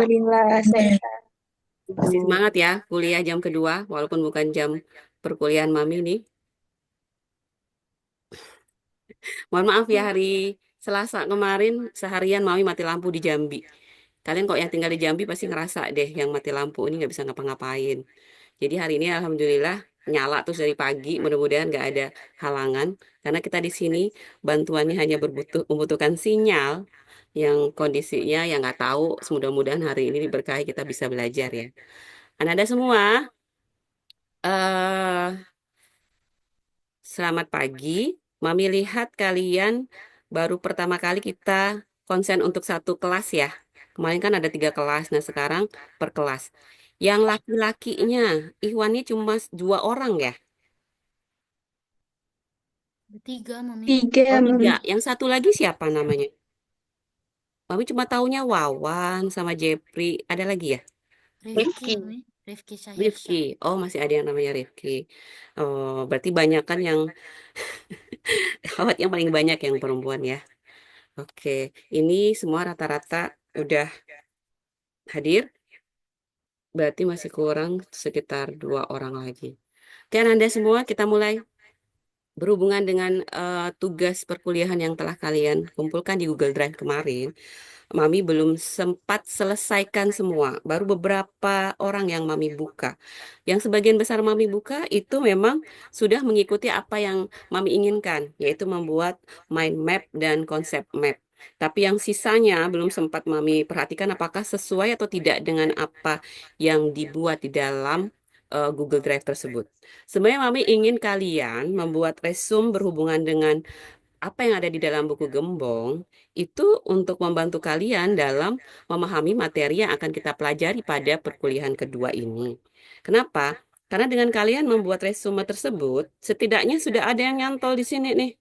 Alhamdulillah sehat. Masih semangat ya kuliah jam kedua, walaupun bukan jam perkuliahan Mami nih. Mohon maaf ya hari Selasa kemarin seharian Mami mati lampu di Jambi. Kalian kok yang tinggal di Jambi pasti ngerasa deh yang mati lampu ini nggak bisa ngapa-ngapain. Jadi hari ini Alhamdulillah nyala terus dari pagi. Mudah-mudahan nggak ada halangan karena kita di sini bantuannya hanya membutuhkan sinyal yang kondisinya yang nggak tahu. Mudah-mudahan hari ini diberkahi kita bisa belajar ya. Anda semua, eh selamat pagi. Mami lihat kalian baru pertama kali kita konsen untuk satu kelas ya. Kemarin kan ada 3 kelas, nah sekarang per kelas. Yang laki-lakinya, Ikhwannya cuma 2 orang ya? Bertiga, Mami. Oh Tiga, tiga. Mami. Yang satu lagi siapa namanya? Mami cuma taunya Wawan sama Jepri. Ada lagi ya? Rifki, Mami. Rifki Rifki. Syahirsyah. Oh masih ada yang namanya Rifki. Oh berarti banyak kan yang awat yang paling banyak yang perempuan ya. Oke, ini semua rata-rata udah hadir. Berarti masih kurang sekitar 2 orang lagi. Oke, Anda semua kita mulai berhubungan dengan tugas perkuliahan yang telah kalian kumpulkan di Google Drive kemarin. Mami belum sempat selesaikan semua. Baru beberapa orang yang Mami buka. Yang sebagian besar Mami buka itu memang sudah mengikuti apa yang Mami inginkan, yaitu membuat mind map dan konsep map. Tapi yang sisanya belum sempat Mami perhatikan apakah sesuai atau tidak dengan apa yang dibuat di dalam Google Drive tersebut. Sebenarnya Mami ingin kalian membuat resume berhubungan dengan apa yang ada di dalam buku gembong itu untuk membantu kalian dalam memahami materi yang akan kita pelajari pada perkuliahan kedua ini. Kenapa? Karena dengan kalian membuat resume tersebut, setidaknya sudah ada yang nyantol di sini nih.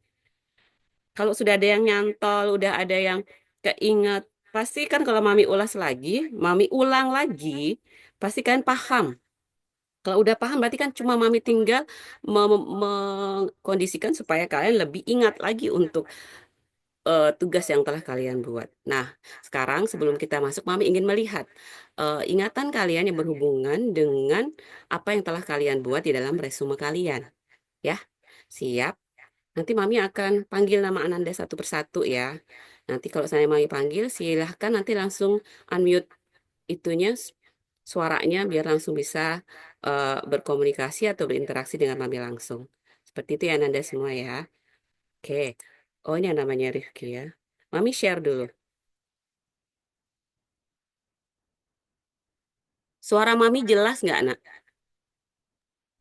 Kalau sudah ada yang nyantol, udah ada yang keinget, pasti kan kalau Mami ulas lagi, Mami ulang lagi, pasti kalian paham. Kalau udah paham berarti kan cuma Mami tinggal mengkondisikan supaya kalian lebih ingat lagi untuk tugas yang telah kalian buat. Nah, sekarang sebelum kita masuk, Mami ingin melihat ingatan kalian yang berhubungan dengan apa yang telah kalian buat di dalam resume kalian. Ya, siap. Nanti Mami akan panggil nama Ananda satu persatu ya. Nanti kalau saya Mami panggil, silahkan nanti langsung unmute itunya, suaranya biar langsung bisa berkomunikasi atau berinteraksi dengan Mami langsung. Seperti itu ya Ananda semua ya. Oke. Oh, ini yang namanya Rifki ya. Mami share dulu. Suara Mami jelas nggak, Nak?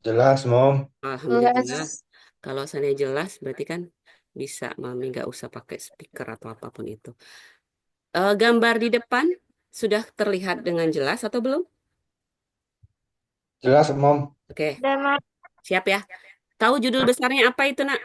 Jelas, Mom. Alhamdulillah. Jelas. Kalau saya jelas, berarti kan bisa Mami nggak usah pakai speaker atau apapun itu. Gambar di depan sudah terlihat dengan jelas atau belum? Jelas, Mom. Oke, Dan Mami. siap ya. Tahu judul besarnya apa itu, Nak?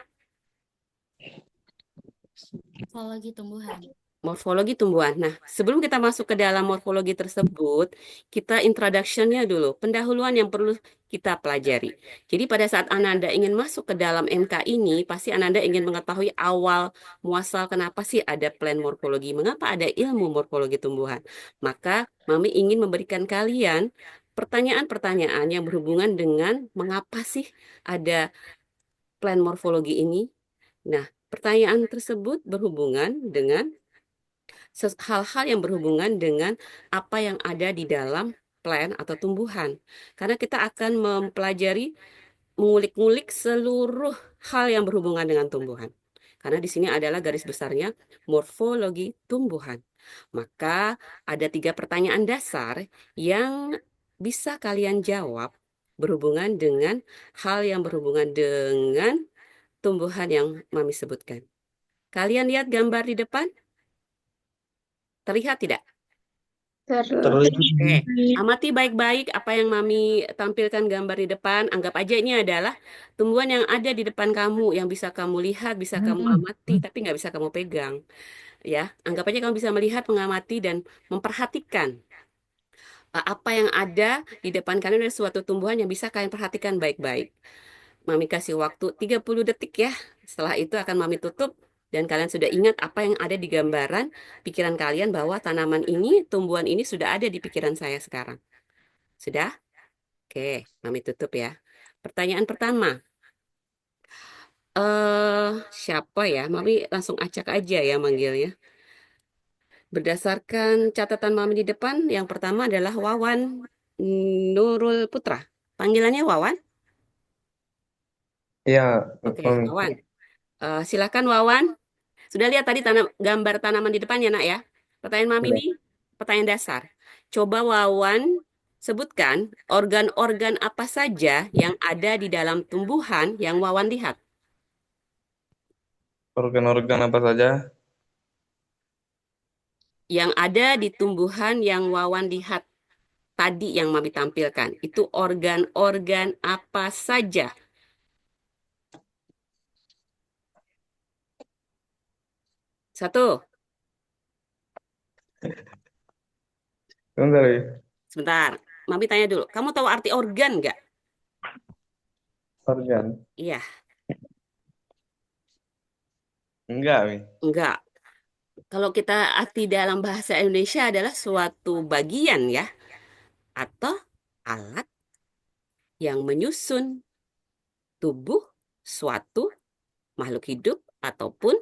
Morfologi tumbuhan. Morfologi tumbuhan. Nah, sebelum kita masuk ke dalam morfologi tersebut, kita introduction-nya dulu, pendahuluan yang perlu kita pelajari. Jadi pada saat Ananda ingin masuk ke dalam MK ini, pasti Ananda ingin mengetahui awal muasal kenapa sih ada plan morfologi, mengapa ada ilmu morfologi tumbuhan. Maka Mami ingin memberikan kalian pertanyaan-pertanyaan yang berhubungan dengan mengapa sih ada plan morfologi ini. Nah, pertanyaan tersebut berhubungan dengan hal-hal yang berhubungan dengan apa yang ada di dalam plant atau tumbuhan. Karena kita akan mempelajari, mengulik-ngulik seluruh hal yang berhubungan dengan tumbuhan. Karena di sini adalah garis besarnya morfologi tumbuhan. Maka ada 3 pertanyaan dasar yang bisa kalian jawab berhubungan dengan hal yang berhubungan dengan tumbuhan yang Mami sebutkan. Kalian lihat gambar di depan? Terlihat tidak? Terlihat. Oke, amati baik-baik apa yang Mami tampilkan gambar di depan. Anggap aja ini adalah tumbuhan yang ada di depan kamu, yang bisa kamu lihat, bisa kamu amati, tapi nggak bisa kamu pegang. Ya, anggap aja kamu bisa melihat, mengamati, dan memperhatikan apa yang ada di depan kalian dari suatu tumbuhan yang bisa kalian perhatikan baik-baik. Mami kasih waktu 30 detik ya. Setelah itu akan Mami tutup Dan kalian sudah ingat apa yang ada di gambaran pikiran kalian bahwa tanaman ini, tumbuhan ini sudah ada di pikiran saya sekarang. Sudah? Oke, Mami tutup ya. Pertanyaan pertama. Siapa ya? Mami langsung acak aja ya manggilnya. Berdasarkan catatan Mami di depan, yang pertama adalah Wawan Nurul Putra. Panggilannya Wawan? Iya, Oke, Mami. Wawan. Silakan Wawan. Sudah lihat tadi gambar tanaman di depannya, Nak ya? Pertanyaan Mami Sudah. ini pertanyaan dasar. Coba Wawan sebutkan organ-organ apa saja yang ada di dalam tumbuhan yang Wawan lihat. Organ-organ apa saja? Yang ada di tumbuhan yang Wawan lihat tadi yang Mami tampilkan. Itu organ-organ apa saja? Satu, Sebentar ya. sebentar. Mami tanya dulu. Kamu tahu arti organ nggak? Organ. Iya, Enggak, Mi. enggak. Kalau kita arti dalam bahasa Indonesia adalah suatu bagian ya, atau alat yang menyusun tubuh suatu makhluk hidup ataupun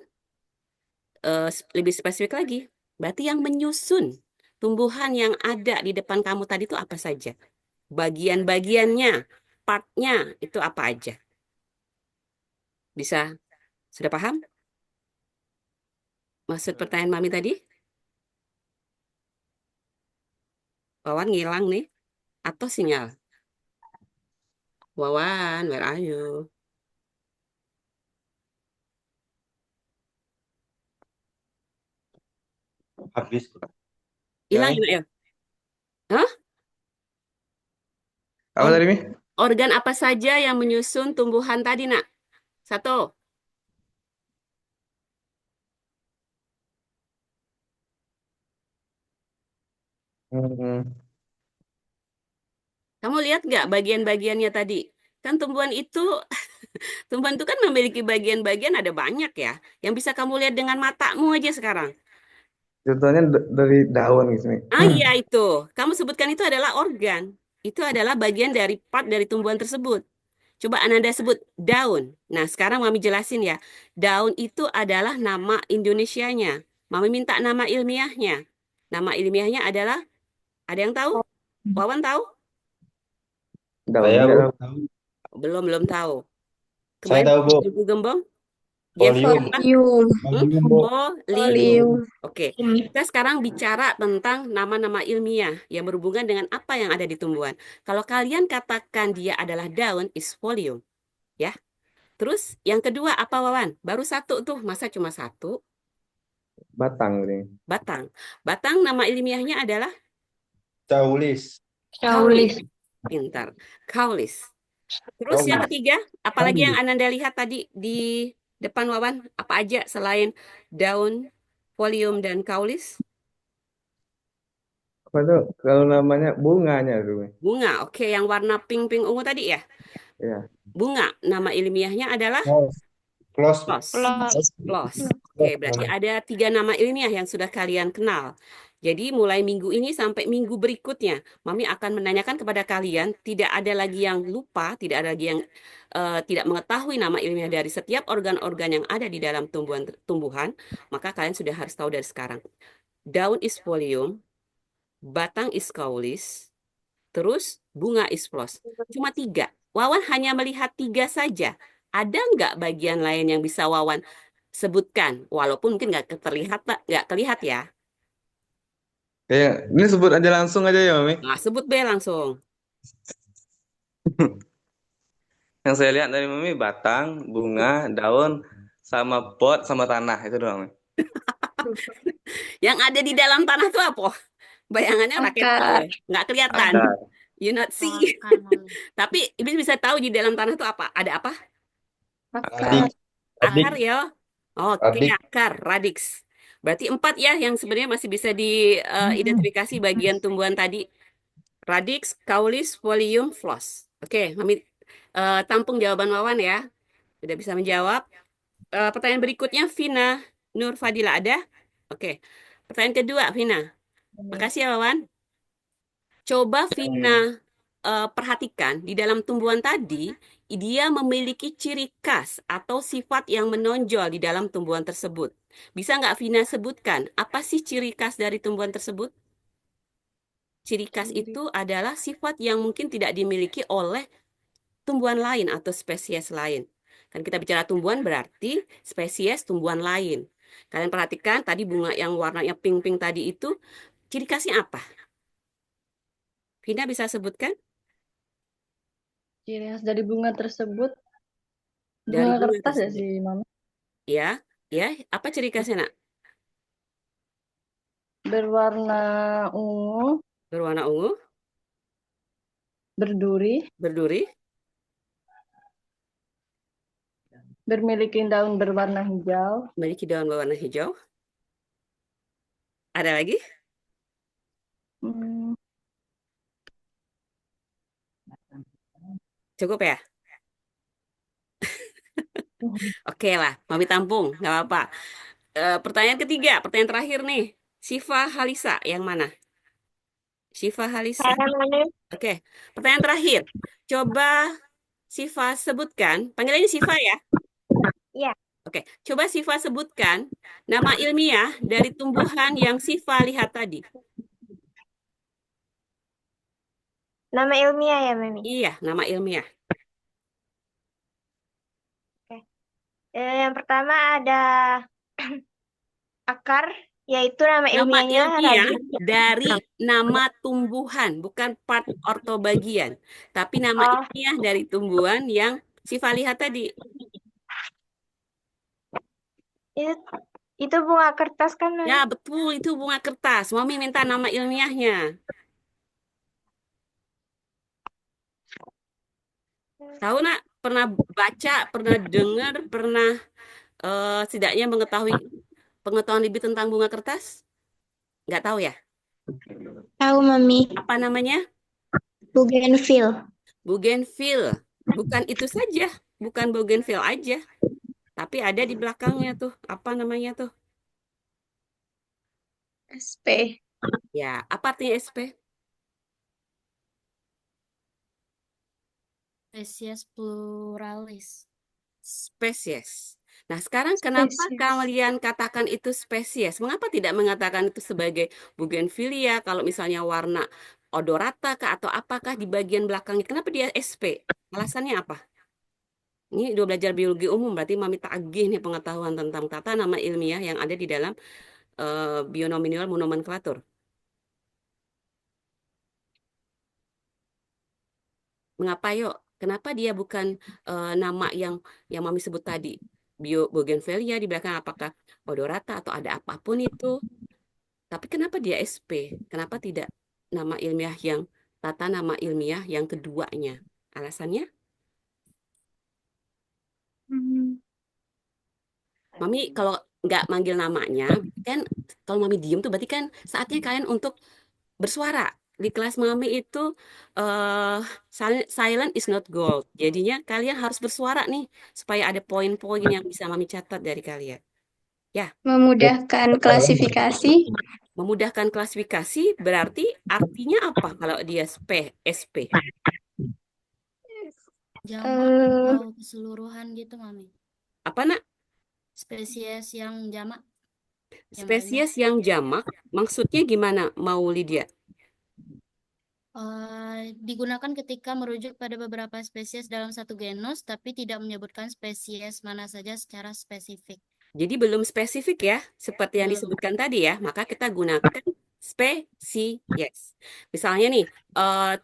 lebih spesifik lagi, berarti yang menyusun tumbuhan yang ada di depan kamu tadi itu apa saja? Bagian-bagiannya, partnya itu apa aja? Bisa, sudah paham maksud pertanyaan Mami tadi? Wawan ngilang nih, atau sinyal? Wawan, where are you? Habis. Ya, Hilang Mi. ya? Hah? Apa tadi, Mi? Organ apa saja yang menyusun tumbuhan tadi, Nak? Satu, Hmm, kamu lihat nggak bagian-bagiannya tadi? Kan tumbuhan itu kan memiliki bagian-bagian ada banyak ya. Yang bisa kamu lihat dengan matamu aja sekarang. contohnya dari daun gitu, Mi. Ah iya itu, kamu sebutkan itu adalah organ. Itu adalah bagian dari part dari tumbuhan tersebut. Coba Ananda sebut daun. Nah sekarang Mami jelasin ya. Daun itu adalah nama Indonesianya. Mami minta nama ilmiahnya. Nama ilmiahnya adalah, ada yang tahu? Wawan tahu? Daun Saya, enggak Bu. tahu. Belum tahu. Saya Kembali tahu, Bu. Ibu Gembong. Jeffrey Folium. apa? Folium, Folium, Bu. Folium. folium. Oke, kita sekarang bicara tentang nama-nama ilmiah yang berhubungan dengan apa yang ada di tumbuhan. Kalau kalian katakan dia adalah daun, is folium, ya. Terus yang kedua apa Wawan? Baru satu tuh, masa cuma satu? Batang ini. Batang. Batang nama ilmiahnya adalah Caulis. caulis. Caulis, Pintar. Caulis. Terus yang Caulis. ketiga, apalagi yang Ananda lihat tadi di depan Wawan? Apa aja selain daun, folium, dan caulis? Apa tuh? Kalau namanya bunganya tuh, Mi. Bunga. Oke, yang warna pink-pink ungu tadi ya? Iya. Bunga. Nama ilmiahnya adalah Close. Close, Bu. Plos. plus, Plos. Oke, Close, berarti namanya. ada tiga nama ilmiah yang sudah kalian kenal. Jadi mulai minggu ini sampai minggu berikutnya, Mami akan menanyakan kepada kalian, tidak ada lagi yang lupa, tidak ada lagi yang tidak mengetahui nama ilmiah dari setiap organ-organ yang ada di dalam tumbuhan, maka kalian sudah harus tahu dari sekarang. Daun is folium, batang is caulis, terus bunga is flos. Cuma tiga. Wawan hanya melihat tiga saja. Ada nggak bagian lain yang bisa Wawan sebutkan? Walaupun mungkin nggak kelihat ya. Kayak ini sebut aja langsung aja ya, Mami. Nah, sebut B langsung. Yang saya lihat dari Mami batang, bunga, daun, sama pot, sama tanah itu doang, Mi. Yang ada di dalam tanah itu apa? Bayangannya raket kali akar, ya. Nggak kelihatan. Akar. You not see. Akar, Mami. Tapi Ibu bisa tahu di dalam tanah itu apa? Ada apa? Adik. akar, Adik. Akar ya. Oke, Adik. akar, radix. Berarti empat ya yang sebenarnya masih bisa diidentifikasi bagian tumbuhan tadi. Radix, caulis, folium, floss. Oke, Mami tampung jawaban Wawan ya. Sudah bisa menjawab. Pertanyaan berikutnya, Vina Nur Fadila ada? Oke. Pertanyaan kedua, Vina. Makasih ya, Wawan. Coba Vina perhatikan di dalam tumbuhan tadi, dia memiliki ciri khas atau sifat yang menonjol di dalam tumbuhan tersebut. Bisa nggak Vina sebutkan apa sih ciri khas dari tumbuhan tersebut? Ciri khas itu adalah sifat yang mungkin tidak dimiliki oleh tumbuhan lain atau spesies lain. Kan kita bicara tumbuhan berarti spesies tumbuhan lain. Kalian perhatikan tadi bunga yang warnanya pink-pink tadi itu, ciri khasnya apa? Vina bisa sebutkan? Ciri khas dari bunga tersebut, Dari bunga bunga kertas ya tersebut. sih, Mama? Ya, ya, apa ciri khasnya, Nak? Berwarna ungu, Berwarna ungu, berduri, berduri, bermiliki daun berwarna hijau, memiliki daun berwarna hijau. Ada lagi? hmm, Cukup ya? Oke lah, Mami tampung, nggak apa-apa. Pertanyaan ketiga, pertanyaan terakhir nih. Syifa Halisa, yang mana? Syifa Halisa. Oke, pertanyaan terakhir. Coba Syifa sebutkan, panggilannya Syifa ya? Iya. Oke, coba Syifa sebutkan nama ilmiah dari tumbuhan yang Syifa lihat tadi. Nama ilmiah ya, Mami? Iya, nama ilmiah. Yang pertama ada akar, yaitu nama Nama ilmiahnya ilmiah Radium. dari nama tumbuhan, bukan part ortobagian, tapi nama Oh, ilmiah dari tumbuhan yang Syifa lihat tadi. itu, itu bunga kertas kan, Mami? Ya, betul, itu bunga kertas. Mami minta nama ilmiahnya. Tahu nak? Pernah baca, pernah dengar, pernah setidaknya mengetahui pengetahuan lebih tentang bunga kertas? Nggak tahu ya? Tahu, Mami. Apa namanya? Bougainville. Bougainville. Bukan itu saja, bukan bougainville aja, tapi ada di belakangnya tuh. Apa namanya tuh? SP. Ya, apa artinya SP? Spesies pluralis. Spesies. Nah, sekarang kenapa Spesies. kalian katakan itu spesies? Mengapa tidak mengatakan itu sebagai bougainvillea kalau misalnya warna odorata kah atau apakah di bagian belakangnya? Kenapa dia SP? Alasannya apa? Ini udah belajar biologi umum, berarti Mami tagih nih pengetahuan tentang tata nama ilmiah yang ada di dalam bionomial monomenklatur. Mengapa yuk? Kenapa dia bukan nama yang Mami sebut tadi? Bougainvillea di belakang apakah odorata atau ada apapun itu? Tapi kenapa dia SP? Kenapa tidak nama ilmiah yang tata nama ilmiah yang keduanya? Alasannya? Mami kalau nggak manggil namanya, kan kalau Mami diem tuh berarti kan saatnya kalian untuk bersuara. Di kelas Mami itu eh silent is not gold. Jadinya kalian harus bersuara nih supaya ada poin-poin yang bisa Mami catat dari kalian. Ya, Memudahkan klasifikasi. memudahkan klasifikasi berarti artinya apa kalau dia SP? Jamak Eh. atau keseluruhan gitu, Mami. Apa nak? Spesies yang jamak. Yang Spesies yang jamak, maksudnya gimana mau Lydia? Digunakan ketika merujuk pada beberapa spesies dalam satu genus, tapi tidak menyebutkan spesies mana saja secara spesifik. Jadi belum spesifik ya, seperti yang Belum. disebutkan tadi ya, maka kita gunakan spesies. Misalnya nih,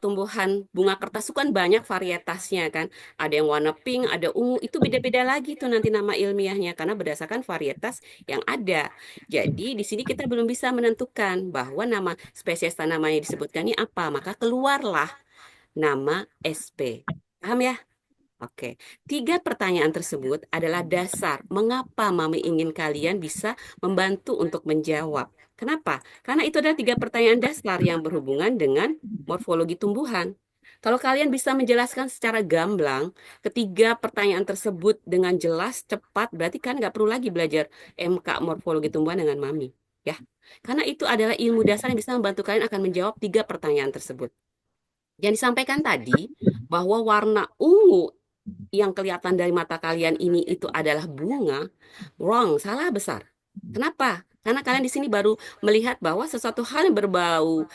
tumbuhan bunga kertas itu kan banyak varietasnya kan. Ada yang warna pink, ada ungu, itu beda-beda lagi tuh nanti nama ilmiahnya karena berdasarkan varietas yang ada. Jadi di sini kita belum bisa menentukan bahwa nama spesies tanaman yang disebutkan ini apa, maka keluarlah nama SP. Paham ya? Oke, 3 pertanyaan tersebut adalah dasar mengapa Mami ingin kalian bisa membantu untuk menjawab. Kenapa? Karena itu adalah 3 pertanyaan dasar yang berhubungan dengan morfologi tumbuhan. Kalau kalian bisa menjelaskan secara gamblang ketiga pertanyaan tersebut dengan jelas, cepat, berarti kan nggak perlu lagi belajar MK morfologi tumbuhan dengan Mami. Ya, karena itu adalah ilmu dasar yang bisa membantu kalian akan menjawab tiga pertanyaan tersebut. Yang disampaikan tadi bahwa warna ungu yang kelihatan dari mata kalian ini itu adalah bunga, wrong, salah besar. Kenapa? Karena kalian di sini baru melihat bahwa sesuatu hal yang berbau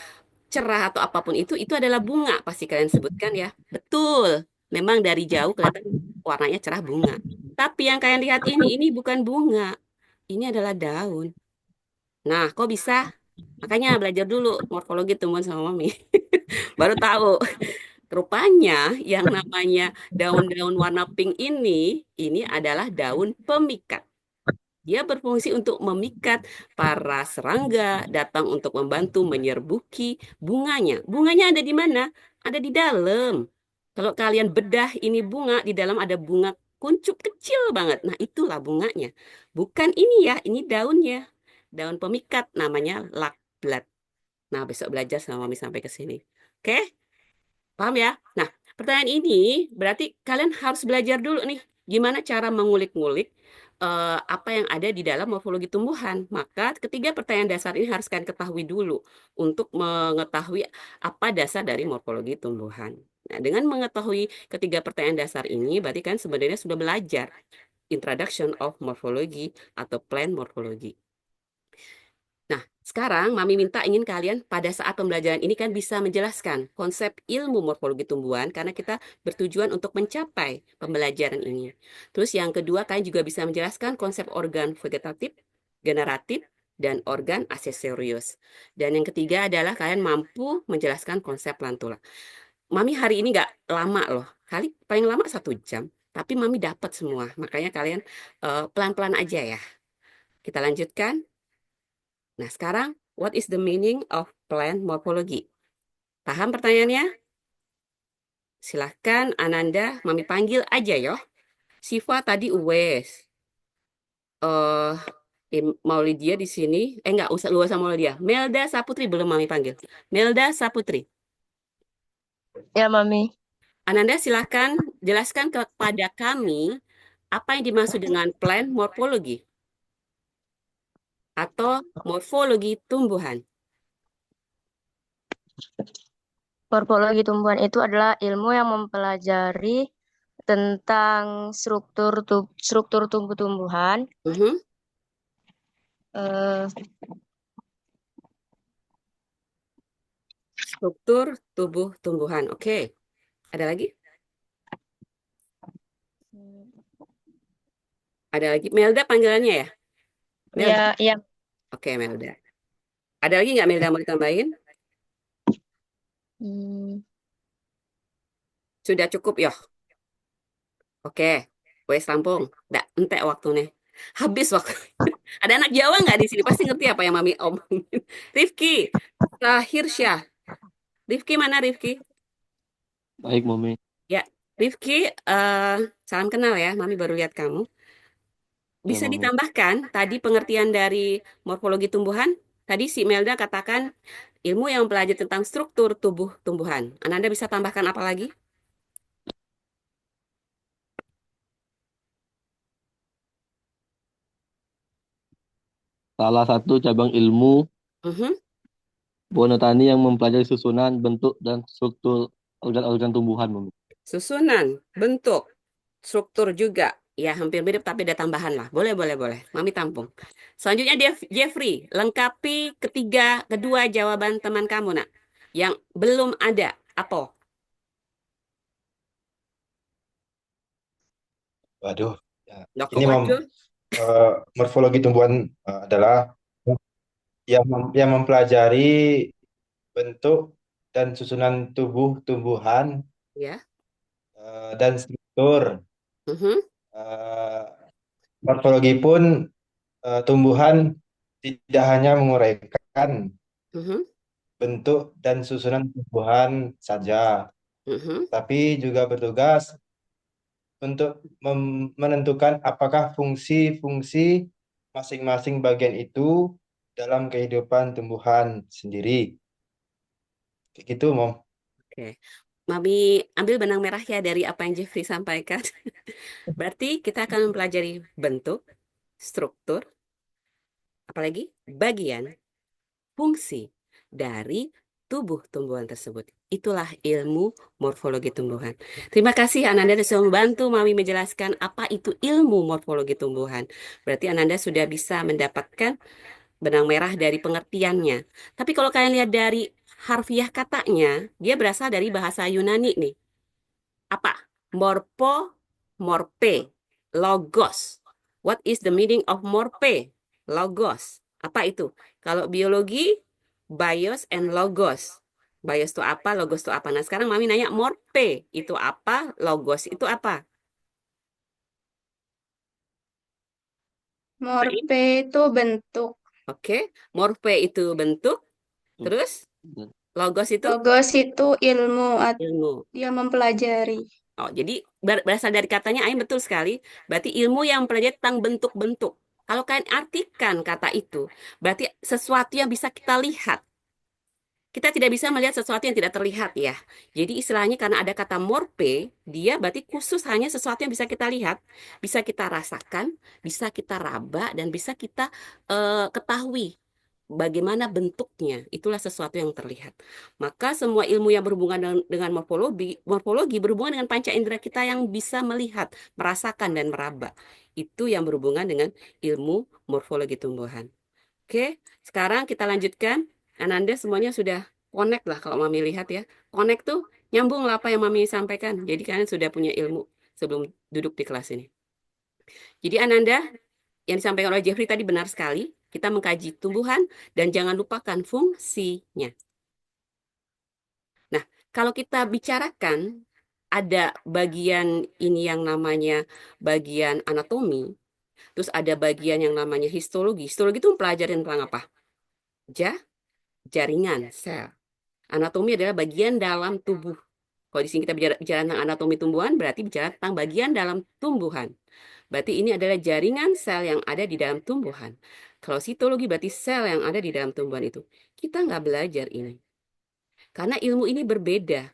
cerah atau apapun itu adalah bunga, pasti kalian sebutkan ya. Betul. Memang dari jauh kelihatan warnanya cerah bunga. Tapi yang kalian lihat ini bukan bunga. Ini adalah daun. Nah, kok bisa? Makanya belajar dulu morfologi tumbuhan sama Mami. Baru tahu. Rupanya yang namanya daun-daun warna pink ini adalah daun pemikat. Dia berfungsi untuk memikat para serangga, datang untuk membantu menyerbuki bunganya. Bunganya ada di mana? Ada di dalam. Kalau kalian bedah ini bunga, di dalam ada bunga kuncup kecil banget. Nah, itulah bunganya. Bukan ini ya, ini daunnya. Daun pemikat namanya lakblat. Nah, besok belajar sama Mami sampai ke sini. Oke? Paham ya? Nah, pertanyaan ini berarti kalian harus belajar dulu nih, gimana cara mengulik-ngulik apa yang ada di dalam morfologi tumbuhan. Maka ketiga pertanyaan dasar ini harus kalian ketahui dulu untuk mengetahui apa dasar dari morfologi tumbuhan. Nah, dengan mengetahui ketiga pertanyaan dasar ini, berarti kan sebenarnya sudah belajar Introduction of Morphology atau Plant Morphology. Nah, sekarang Mami minta ingin kalian pada saat pembelajaran ini kan bisa menjelaskan konsep ilmu morfologi tumbuhan karena kita bertujuan untuk mencapai pembelajaran ini. Terus yang kedua, kalian juga bisa menjelaskan konsep organ vegetatif, generatif, dan organ aksesorius. Dan yang ketiga adalah kalian mampu menjelaskan konsep lantula. Mami hari ini nggak lama loh, kali paling lama 1 jam, tapi Mami dapat semua. Makanya kalian pelan-pelan aja ya. Kita lanjutkan. Nah, sekarang, what is the meaning of plant morphology? Paham pertanyaannya? Silahkan Ananda, Mami panggil aja yo. Siva tadi Uwes. Maulidia di sini. Enggak usah luas sama Maulidia. Melda Saputri belum Mami panggil. Melda Saputri. Ya, Mami. Ananda silahkan jelaskan kepada kami apa yang dimaksud dengan plant morphology atau morfologi tumbuhan. Morfologi tumbuhan itu adalah ilmu yang mempelajari tentang struktur tumbuh-tumbuhan, Mhm. eh, Struktur tubuh tumbuhan. Oke. Ada lagi? Ada lagi? Melda panggilannya ya? Melda. ya, Oke, Melda. Ada lagi nggak Melda mau ditambahin? hmm, Sudah cukup ya? Oke. Wes rampung. Nggak, entek waktunya. Habis waktu. Ada anak Jawa nggak di sini? Pasti ngerti apa yang Mami omongin. Rifki. Syah. Rifki mana Rifki? Baik, Mami. Ya. Rifki, salam kenal ya. Mami baru lihat kamu. Ya, Bisa Mami. ditambahkan tadi pengertian dari morfologi tumbuhan? Tadi si Melda katakan ilmu yang mempelajari tentang struktur tubuh tumbuhan. Ananda bisa tambahkan apa lagi? Salah satu cabang ilmu Mhm. botani yang mempelajari susunan, bentuk, dan struktur organ-organ tumbuhan, Mami. Susunan, bentuk, struktur juga. Ya, hampir mirip tapi ada tambahan lah. Boleh, boleh, boleh. Mami tampung. Selanjutnya Jeffrey, lengkapi kedua jawaban teman kamu, nak. Yang belum ada. Apa? Waduh. Ya, Loh, kok ini waduh? morfologi tumbuhan adalah yang mempelajari bentuk dan susunan tubuh tumbuhan Ya. dan struktur. Mhm, Eh, Morfologi pun tumbuhan tidak hanya menguraikan mhm, bentuk dan susunan tumbuhan saja, mhm. tapi juga bertugas untuk menentukan apakah fungsi-fungsi masing-masing bagian itu dalam kehidupan tumbuhan sendiri. Kayak gitu, Mom. Oke. Mami ambil benang merah ya dari apa yang Jeffrey sampaikan. Berarti kita akan mempelajari bentuk, struktur, apalagi bagian, fungsi dari tubuh tumbuhan tersebut. Itulah ilmu morfologi tumbuhan. Terima kasih Ananda sudah membantu Mami menjelaskan apa itu ilmu morfologi tumbuhan. Berarti Ananda sudah bisa mendapatkan benang merah dari pengertiannya. Tapi kalau kalian lihat dari harfiah katanya, dia berasal dari bahasa Yunani nih. Apa? Morpo, morpe, logos. What is the meaning of morpe? Logos. Apa itu? Kalau biologi, bios and logos. Bios itu apa? Logos itu apa? Nah, sekarang Mami nanya morpe itu apa? Logos itu apa? Morpe itu bentuk. Oke, morpe itu bentuk, terus logos itu Logos itu ilmu. ilmu. Dia mempelajari. Oh, jadi berasal dari katanya Ain betul sekali. Berarti ilmu yang mempelajari tentang bentuk-bentuk. Kalau kalian artikan kata itu, berarti sesuatu yang bisa kita lihat. Kita tidak bisa melihat sesuatu yang tidak terlihat ya. Jadi istilahnya karena ada kata morpe, dia berarti khusus hanya sesuatu yang bisa kita lihat, bisa kita rasakan, bisa kita raba, dan bisa kita ketahui bagaimana bentuknya. Itulah sesuatu yang terlihat. Maka semua ilmu yang berhubungan dengan morfologi berhubungan dengan panca indera kita yang bisa melihat, merasakan, dan meraba. Itu yang berhubungan dengan ilmu morfologi tumbuhan. Oke, sekarang kita lanjutkan. Ananda semuanya sudah connect lah kalau Mami lihat ya. Connect tuh nyambung lah apa yang Mami sampaikan. Jadi kalian sudah punya ilmu sebelum duduk di kelas ini. Jadi Ananda, yang disampaikan oleh Jeffrey tadi benar sekali. Kita mengkaji tumbuhan dan jangan lupakan fungsinya. Nah, kalau kita bicarakan ada bagian ini yang namanya bagian anatomi, terus ada bagian yang namanya histologi. Histologi itu mempelajari tentang apa? Jaringan sel. Anatomi adalah bagian dalam tubuh. Kalau di sini kita bicara tentang anatomi tumbuhan, berarti bicara tentang bagian dalam tumbuhan. Berarti ini adalah jaringan sel yang ada di dalam tumbuhan. Kalau sitologi berarti sel yang ada di dalam tumbuhan itu. Kita nggak belajar ini. Karena ilmu ini berbeda.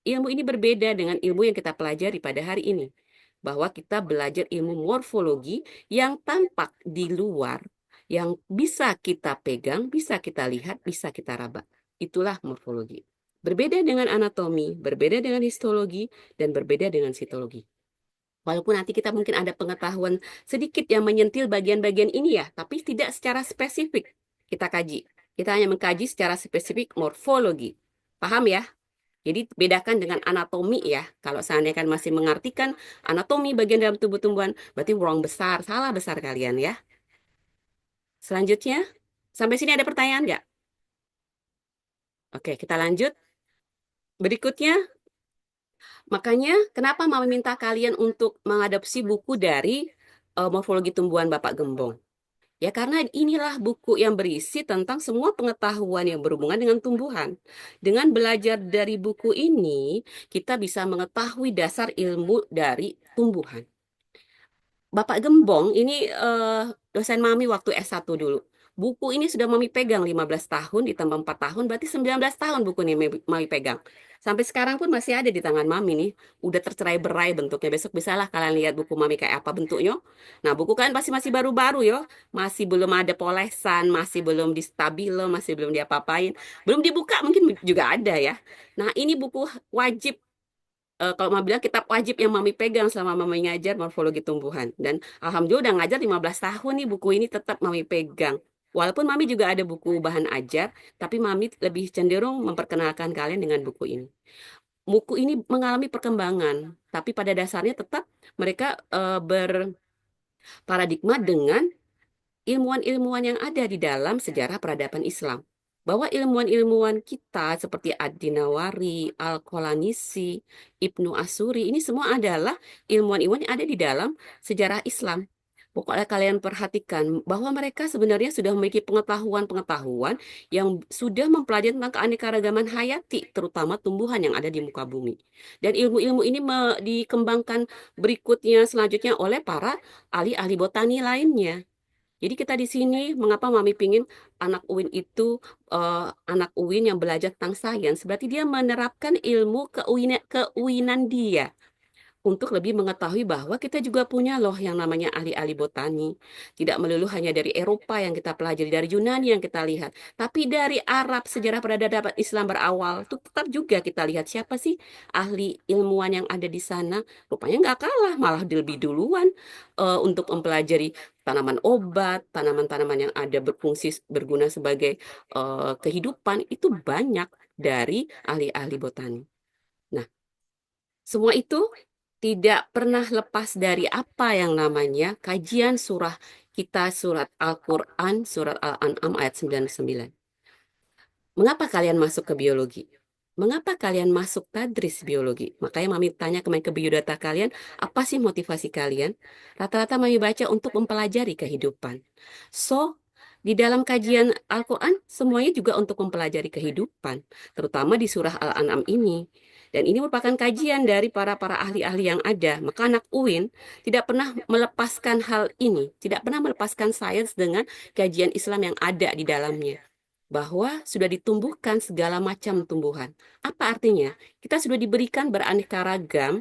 Ilmu ini berbeda dengan ilmu yang kita pelajari pada hari ini. Bahwa kita belajar ilmu morfologi yang tampak di luar, yang bisa kita pegang, bisa kita lihat, bisa kita raba. Itulah morfologi. Berbeda dengan anatomi, berbeda dengan histologi, dan berbeda dengan sitologi. Walaupun nanti kita mungkin ada pengetahuan sedikit yang menyentil bagian-bagian ini ya, tapi tidak secara spesifik kita kaji. Kita hanya mengkaji secara spesifik morfologi. Paham ya? Jadi bedakan dengan anatomi ya. Kalau seandainya kan masih mengartikan anatomi bagian dalam tubuh tumbuhan, berarti wrong besar, salah besar kalian ya. Selanjutnya, sampai sini ada pertanyaan nggak? Oke, kita lanjut. Berikutnya, makanya kenapa Mama minta kalian untuk mengadopsi buku dari morfologi tumbuhan Bapak Gembong? Ya karena inilah buku yang berisi tentang semua pengetahuan yang berhubungan dengan tumbuhan. Dengan belajar dari buku ini, kita bisa mengetahui dasar ilmu dari tumbuhan. Bapak Gembong ini dosen Mami waktu S1 dulu. Buku ini sudah Mami pegang 15 tahun, ditambah 4 tahun, berarti 19 tahun buku ini Mami pegang. Sampai sekarang pun masih ada di tangan Mami nih. Udah tercerai-berai bentuknya. Besok bisalah kalian lihat buku Mami kayak apa bentuknya. Nah, buku kalian pasti masih baru-baru yo. Masih belum ada polesan, masih belum di stabilo, masih belum diapa-apain. Belum dibuka mungkin juga ada ya. Nah, ini buku wajib kalau Mami bilang kitab wajib yang Mami pegang selama Mami ngajar morfologi tumbuhan. Dan alhamdulillah udah ngajar 15 tahun nih buku ini tetap Mami pegang. Walaupun Mami juga ada buku bahan ajar, tapi Mami lebih cenderung memperkenalkan kalian dengan buku ini. Buku ini mengalami perkembangan, tapi pada dasarnya tetap mereka berparadigma dengan ilmuwan-ilmuwan yang ada di dalam sejarah peradaban Islam. Bahwa ilmuwan-ilmuwan kita seperti Ad-Dinawari, Al-Qalanisi, Ibnu Asuri, ini semua adalah ilmuwan-ilmuwan yang ada di dalam sejarah Islam. Pokoknya kalian perhatikan bahwa mereka sebenarnya sudah memiliki pengetahuan-pengetahuan yang sudah mempelajari tentang keanekaragaman hayati, terutama tumbuhan yang ada di muka bumi. Dan ilmu-ilmu ini dikembangkan berikutnya selanjutnya oleh para ahli-ahli botani lainnya. Jadi kita di sini, mengapa Mami pingin anak UIN itu anak UIN yang belajar tentang sains, berarti dia menerapkan ilmu keuinan dia untuk lebih mengetahui bahwa kita juga punya loh yang namanya ahli-ahli botani. Tidak melulu hanya dari Eropa yang kita pelajari, dari Yunani yang kita lihat, tapi dari Arab, sejarah peradaban Islam berawal, itu tetap juga kita lihat siapa sih ahli ilmuwan yang ada di sana. Rupanya nggak kalah, malah lebih duluan untuk mempelajari tanaman obat, tanaman-tanaman yang ada berfungsi berguna sebagai kehidupan, itu banyak dari ahli-ahli botani. Nah, semua itu tidak pernah lepas dari apa yang namanya kajian surah kita, surat Al-Quran, surat Al-An'am ayat 99. Mengapa kalian masuk ke biologi? Mengapa kalian masuk tadris biologi? Makanya Mami tanya ke biodata kalian, apa sih motivasi kalian? Rata-rata Mami baca untuk mempelajari kehidupan. So, di dalam kajian Al-Quran, semuanya juga untuk mempelajari kehidupan, terutama di surah Al-An'am ini. Dan ini merupakan kajian dari para ahli-ahli yang ada. Maka anak UIN tidak pernah melepaskan hal ini, tidak pernah melepaskan sains dengan kajian Islam yang ada di dalamnya. Bahwa sudah ditumbuhkan segala macam tumbuhan. Apa artinya? Kita sudah diberikan beraneka ragam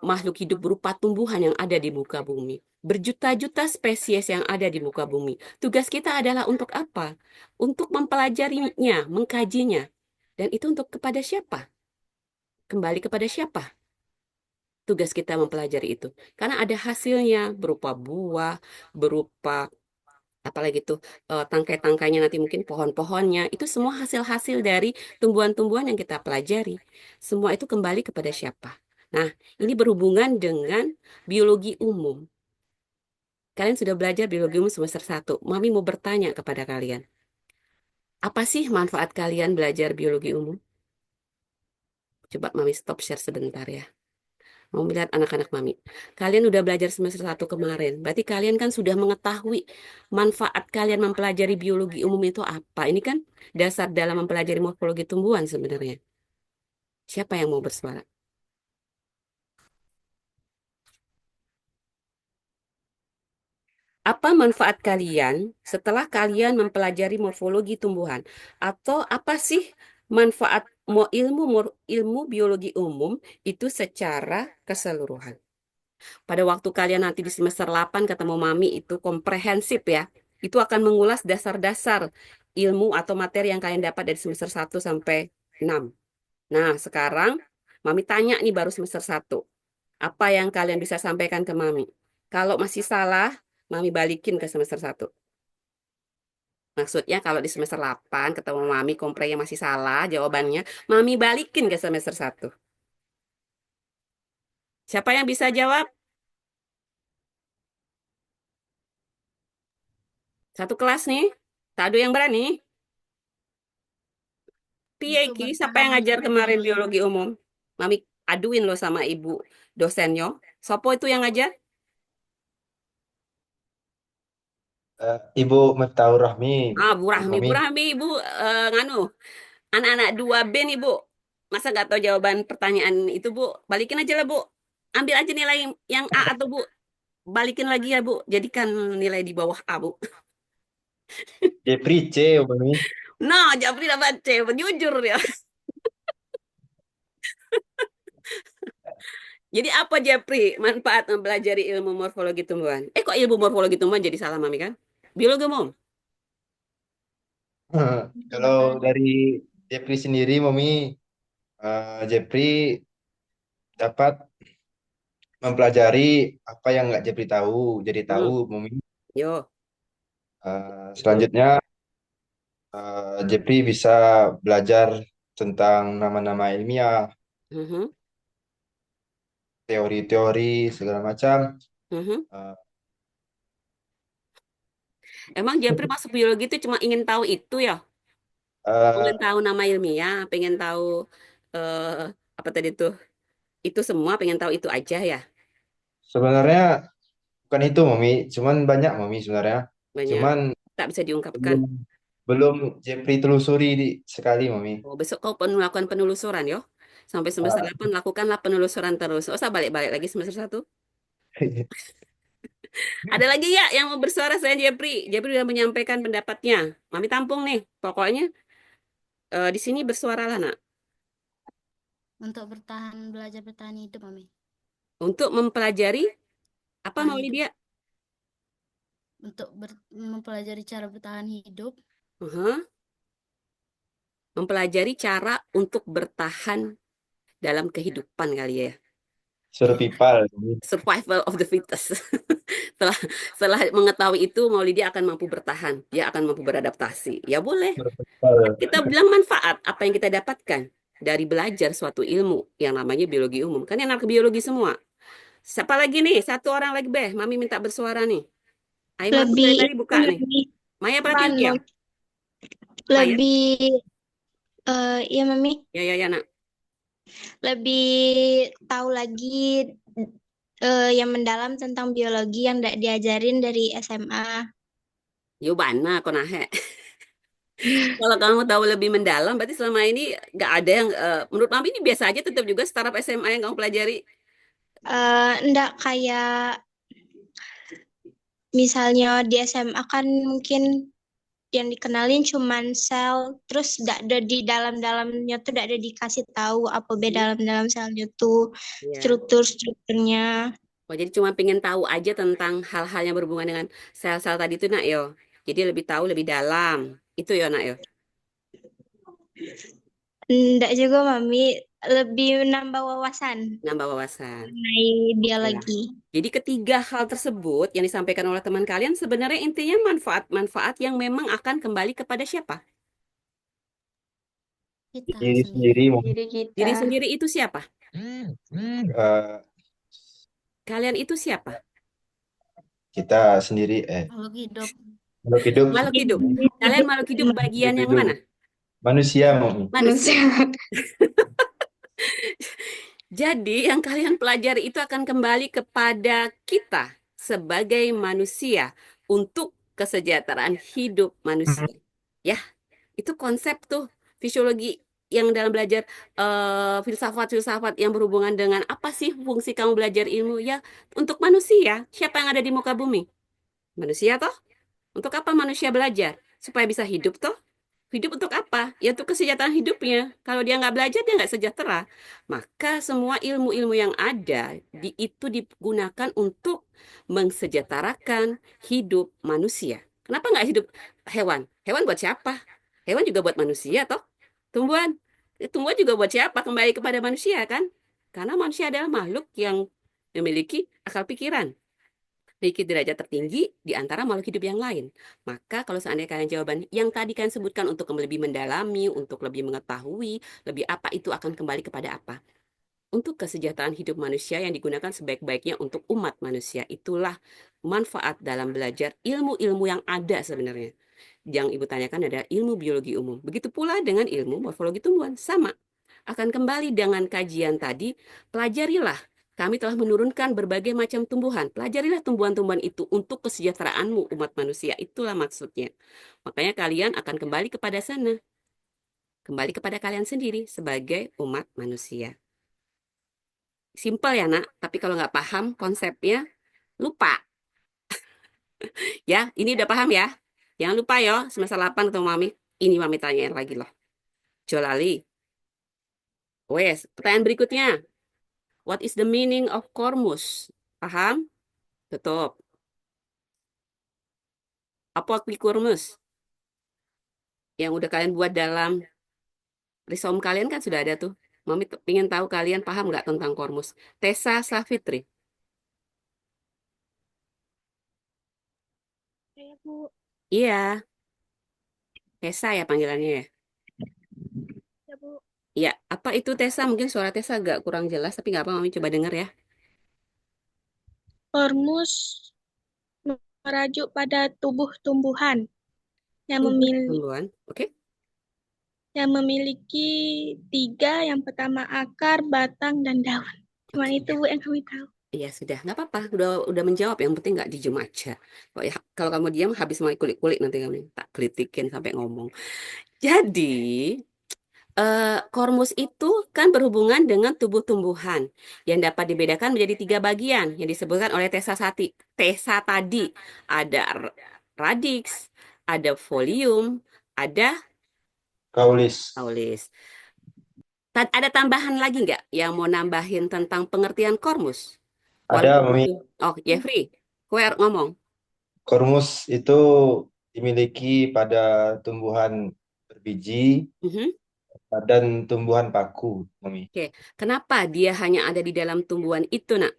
makhluk hidup berupa tumbuhan yang ada di muka bumi. Berjuta-juta spesies yang ada di muka bumi. Tugas kita adalah untuk apa? Untuk mempelajarinya, mengkajinya. Dan itu untuk kepada siapa? Kembali kepada siapa? Tugas kita mempelajari itu. Karena ada hasilnya berupa buah, berupa apalagi tuh tangkai-tangkainya, nanti mungkin pohon-pohonnya, itu semua hasil-hasil dari tumbuhan-tumbuhan yang kita pelajari. Semua itu kembali kepada siapa? Nah, ini berhubungan dengan biologi umum. Kalian sudah belajar biologi umum semester 1. Mami mau bertanya kepada kalian. Apa sih manfaat kalian belajar biologi umum? Coba Mami stop share sebentar ya. Mau melihat anak-anak Mami. Kalian udah belajar semester 1 kemarin. Berarti kalian kan sudah mengetahui manfaat kalian mempelajari biologi umum itu apa. Ini kan dasar dalam mempelajari morfologi tumbuhan sebenarnya. Siapa yang mau bersuara? Apa manfaat kalian setelah kalian mempelajari morfologi tumbuhan? Atau apa sih manfaat ilmu biologi umum itu secara keseluruhan? Pada waktu kalian nanti di semester 8 ketemu Mami itu komprehensif ya. Itu akan mengulas dasar-dasar ilmu atau materi yang kalian dapat dari semester 1 sampai 6. Nah, sekarang Mami tanya nih baru semester 1. Apa yang kalian bisa sampaikan ke Mami? Kalau masih salah, Mami balikin ke semester 1. Maksudnya kalau di semester 8 ketemu Mami komprehnya masih salah jawabannya, Mami balikin ke semester 1. Siapa yang bisa jawab? Satu kelas nih. Tak ada yang berani. Piye Untuk iki, siapa yang bertahan ngajar hidup kemarin dalam biologi umum? Mami aduin lo sama ibu dosennya. Sopo itu yang ngajar? Ibu Miftaur Rahmi, Ah, Bu Rahmi. Mami. Bu Rahmi, Ibu nganu. Anak-anak 2B nih, Bu. Masa nggak tahu jawaban pertanyaan itu, Bu? Balikin aja lah, Bu. Ambil aja nilai yang A atau Bu. Balikin lagi ya, Bu. Jadikan nilai di bawah A, Bu. Jepri C, Mami. Nah, Japri dapat C. Jujur ya. Jadi apa Japri manfaat mempelajari ilmu morfologi tumbuhan? Kok ilmu morfologi tumbuhan jadi salah Mami kan? Biologi umum. untuk Kalau bertahan. dari Jepri sendiri, Mami, Jepri dapat mempelajari apa yang nggak Jepri tahu, jadi tahu, Hmm, Mami. yo, betul. Selanjutnya, Jepri bisa belajar tentang nama-nama ilmiah, Mhm, teori-teori, segala macam. mhm. Eh, Emang Japri masuk biologi itu cuma ingin tahu itu ya? Pengen eh, tahu nama ilmiah, pengen tahu eh apa tadi tuh? Itu semua pengen tahu itu aja ya? Sebenarnya bukan itu, Mami. Cuman banyak, Mami, sebenarnya. Banyak. Cuman Tak bisa diungkapkan. belum belum Jepri telusuri sekali, Mami. Oh, besok kau melakukan penelusuran yo. Sampai semester Ah, 8 lakukanlah penelusuran terus. Oh, usah balik-balik lagi semester 1. Ada lagi ya yang mau bersuara selain Jepri? Jepri sudah menyampaikan pendapatnya. Mami tampung nih. Pokoknya di sini bersuaralah, Nak. Untuk belajar bertahan hidup, Mami. Untuk mempelajari apa Bertahan mau hidup. dia? Untuk mempelajari cara bertahan hidup. Mempelajari cara untuk bertahan dalam kehidupan kali ya. Survival. Survival of the fittest. Setelah setelah mengetahui itu, Maulidia akan mampu bertahan. Dia akan mampu beradaptasi. Ya boleh. Survival. Kita bilang manfaat apa yang kita dapatkan dari belajar suatu ilmu yang namanya biologi umum. Kan yang anak biologi semua. Siapa lagi nih? Satu orang lagi, Beh. Mami minta bersuara nih. Aimaku dari tadi buka nih. lebih Maya Pratiwia. Maya. lebih ya Mami, Ya, Nak. lebih tahu lagi yang mendalam tentang biologi yang tidak diajarin dari SMA. Yo bana konahe. Kalau kamu tahu lebih mendalam, berarti selama ini nggak ada yang, menurut Mami ini biasa aja, tetap juga startup SMA yang kamu pelajari. Enggak kayak misalnya di SMA kan mungkin yang dikenalin cuman sel, terus tidak ada di dalam-dalamnya tuh tidak ada dikasih tahu apa beda dalam selnya tuh, Iya. strukturnya. Oh, jadi cuma pengen tahu aja tentang hal-hal yang berhubungan dengan sel-sel tadi itu, Nak, yo. Jadi lebih tahu lebih dalam. Itu ya, Nak, yo. Enggak juga Mami, lebih menambah wawasan Nambah wawasan. mengenai Ya. biologi. Jadi ketiga hal tersebut yang disampaikan oleh teman kalian sebenarnya intinya manfaat-manfaat yang memang akan kembali kepada siapa? Kita Diri sendiri mau Diri kita. Diri sendiri itu siapa? eh, Kalian itu siapa? kita sendiri makhluk hidup. makhluk hidup Makhluk hidup. Kalian makhluk hidup bagian yang hidup. mana? Manusia Mami. Manusia. Jadi yang kalian pelajari itu akan kembali kepada kita sebagai manusia untuk kesejahteraan hidup manusia. Ya, itu konsep tuh fisiologi yang dalam belajar filsafat-filsafat yang berhubungan dengan apa sih fungsi kamu belajar ilmu ya untuk manusia. Siapa yang ada di muka bumi? Manusia toh? Untuk apa manusia belajar? Supaya bisa hidup toh? Hidup untuk apa? Ya untuk kesejahteraan hidupnya. Kalau dia nggak belajar, dia nggak sejahtera. Maka semua ilmu-ilmu yang ada itu digunakan untuk mensejahterakan hidup manusia. Kenapa nggak hidup hewan? Hewan buat siapa? Hewan juga buat manusia, toh? Tumbuhan. Tumbuhan juga buat siapa? Kembali kepada manusia, kan? Karena manusia adalah makhluk yang memiliki akal pikiran, memiliki derajat tertinggi di antara makhluk hidup yang lain. Maka kalau seandainya kalian jawaban yang tadi kalian sebutkan untuk lebih mendalami, untuk lebih mengetahui, lebih apa itu akan kembali kepada apa? Untuk kesejahteraan hidup manusia yang digunakan sebaik-baiknya untuk umat manusia. Itulah manfaat dalam belajar ilmu-ilmu yang ada sebenarnya. Yang Ibu tanyakan adalah ilmu biologi umum. Begitu pula dengan ilmu morfologi tumbuhan. Sama. Akan kembali dengan kajian tadi, pelajarilah. Kami telah menurunkan berbagai macam tumbuhan. Pelajarilah tumbuhan-tumbuhan itu untuk kesejahteraanmu umat manusia. Itulah maksudnya. Makanya kalian akan kembali kepada sana. Kembali kepada kalian sendiri sebagai umat manusia. Simpel ya, Nak. Tapi kalau nggak paham konsepnya, lupa. Ya, ini udah paham ya? Jangan lupa ya, semester 8 ketemu Mami. Ini Mami tanyain lagi loh. Jolali. Wes, pertanyaan berikutnya. What is the meaning of kormus? Paham? Tutup. Apa arti kormus? Yang udah kalian buat dalam resume kalian kan sudah ada tuh. Mami ingin tahu kalian paham nggak tentang kormus. Tessa Savitri. Ya, Bu. Iya. Tessa ya panggilannya ya. Ya, Bu. Iya, apa itu Tessa? Mungkin suara Tessa agak kurang jelas, tapi nggak apa, Mami coba dengar ya. Kormus merajuk pada tubuh tumbuhan yang Tumbuhan, oke? yang memiliki 3, yang pertama akar, batang, dan daun. Cuman itu Bu yang kami tahu. Iya sudah, nggak apa-apa. Udah menjawab. Yang penting nggak diem aja. Kalau kamu diam, habis mau kulik-kulik nanti kamu tak kritikin sampai ngomong. Jadi Kormus itu kan berhubungan dengan tubuh tumbuhan yang dapat dibedakan menjadi 3 bagian yang disebutkan oleh Tessa tadi. Ada radix, ada folium, ada Kaulis. kaulis. Ada tambahan lagi nggak yang mau nambahin tentang pengertian kormus? Ada, Walaupun Mami. itu. Oh, Jeffrey, kowe ngomong. Kormus itu dimiliki pada tumbuhan berbiji Mhm. dan tumbuhan paku, Mami. Oke, kenapa dia hanya ada di dalam tumbuhan itu, Nak?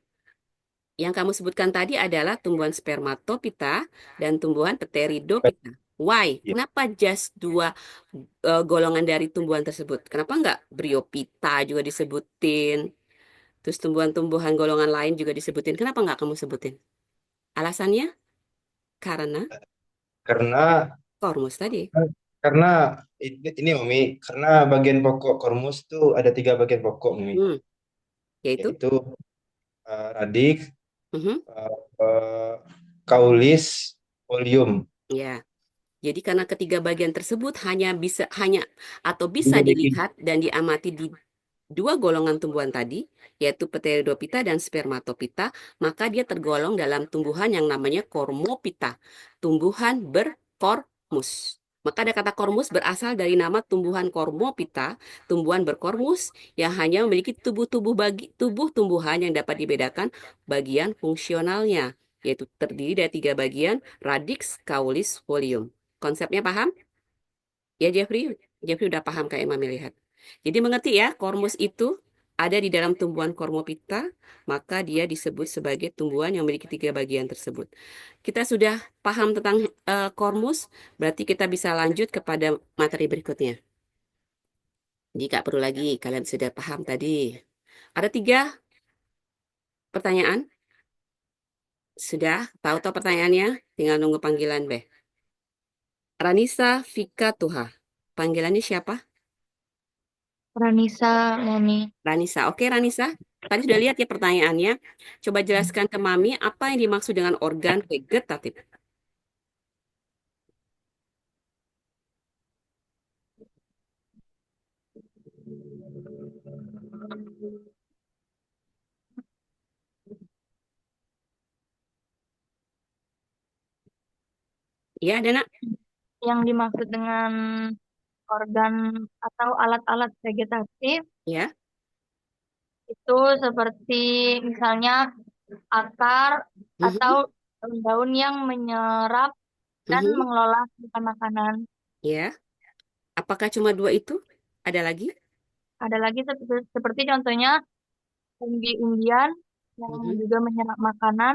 Yang kamu sebutkan tadi adalah tumbuhan spermatopita dan tumbuhan pteridopita. Why? Ya. Kenapa just 2 golongan dari tumbuhan tersebut? Kenapa nggak bryopita juga disebutin? Terus tumbuhan-tumbuhan golongan lain juga disebutin. Kenapa nggak kamu sebutin? Alasannya? Karena Karena kormus tadi. karena ini Mami, karena bagian pokok kormus itu ada 3 bagian pokok, Mami. Yaitu? Yaitu radix, Mhm. eh, kaulis, folium. Ya. Jadi karena ketiga bagian tersebut hanya bisa Dimiliki. dilihat dan diamati di 2 golongan tumbuhan tadi, yaitu Pteridopita dan Spermatopita, maka dia tergolong dalam tumbuhan yang namanya Kormopita, tumbuhan berkormus. Maka ada kata kormus berasal dari nama tumbuhan Kormopita, tumbuhan berkormus yang hanya memiliki tubuh tumbuhan yang dapat dibedakan bagian fungsionalnya, yaitu terdiri dari 3 bagian, radix, kaulis, folium. Konsepnya paham? Ya, Jeffrey udah paham kayak Mami lihat. Jadi mengerti ya, kormus itu ada di dalam tumbuhan Kormopita, maka dia disebut sebagai tumbuhan yang memiliki 3 bagian tersebut. Kita sudah paham tentang kormus, berarti kita bisa lanjut kepada materi berikutnya. Jika perlu lagi, kalian sudah paham tadi. Ada 3 pertanyaan. Sudah tahu pertanyaannya? Tinggal nunggu panggilan, Beh. Ranisa Vika Tuha. Panggilannya siapa? Ranisa, Mami. Ranisa. Oke, Ranisa. Tadi sudah lihat ya pertanyaannya. Coba jelaskan ke Mami apa yang dimaksud dengan organ vegetatif. Ya, Dana. Yang dimaksud dengan organ atau alat-alat vegetatif Ya. itu seperti misalnya akar atau Mhm. daun-daun yang menyerap dan Mhm. mengelola makanan. Ya. Apakah cuma 2 itu? Ada lagi? Ada lagi seperti contohnya umbi-umbian yang Mhm. juga menyerap makanan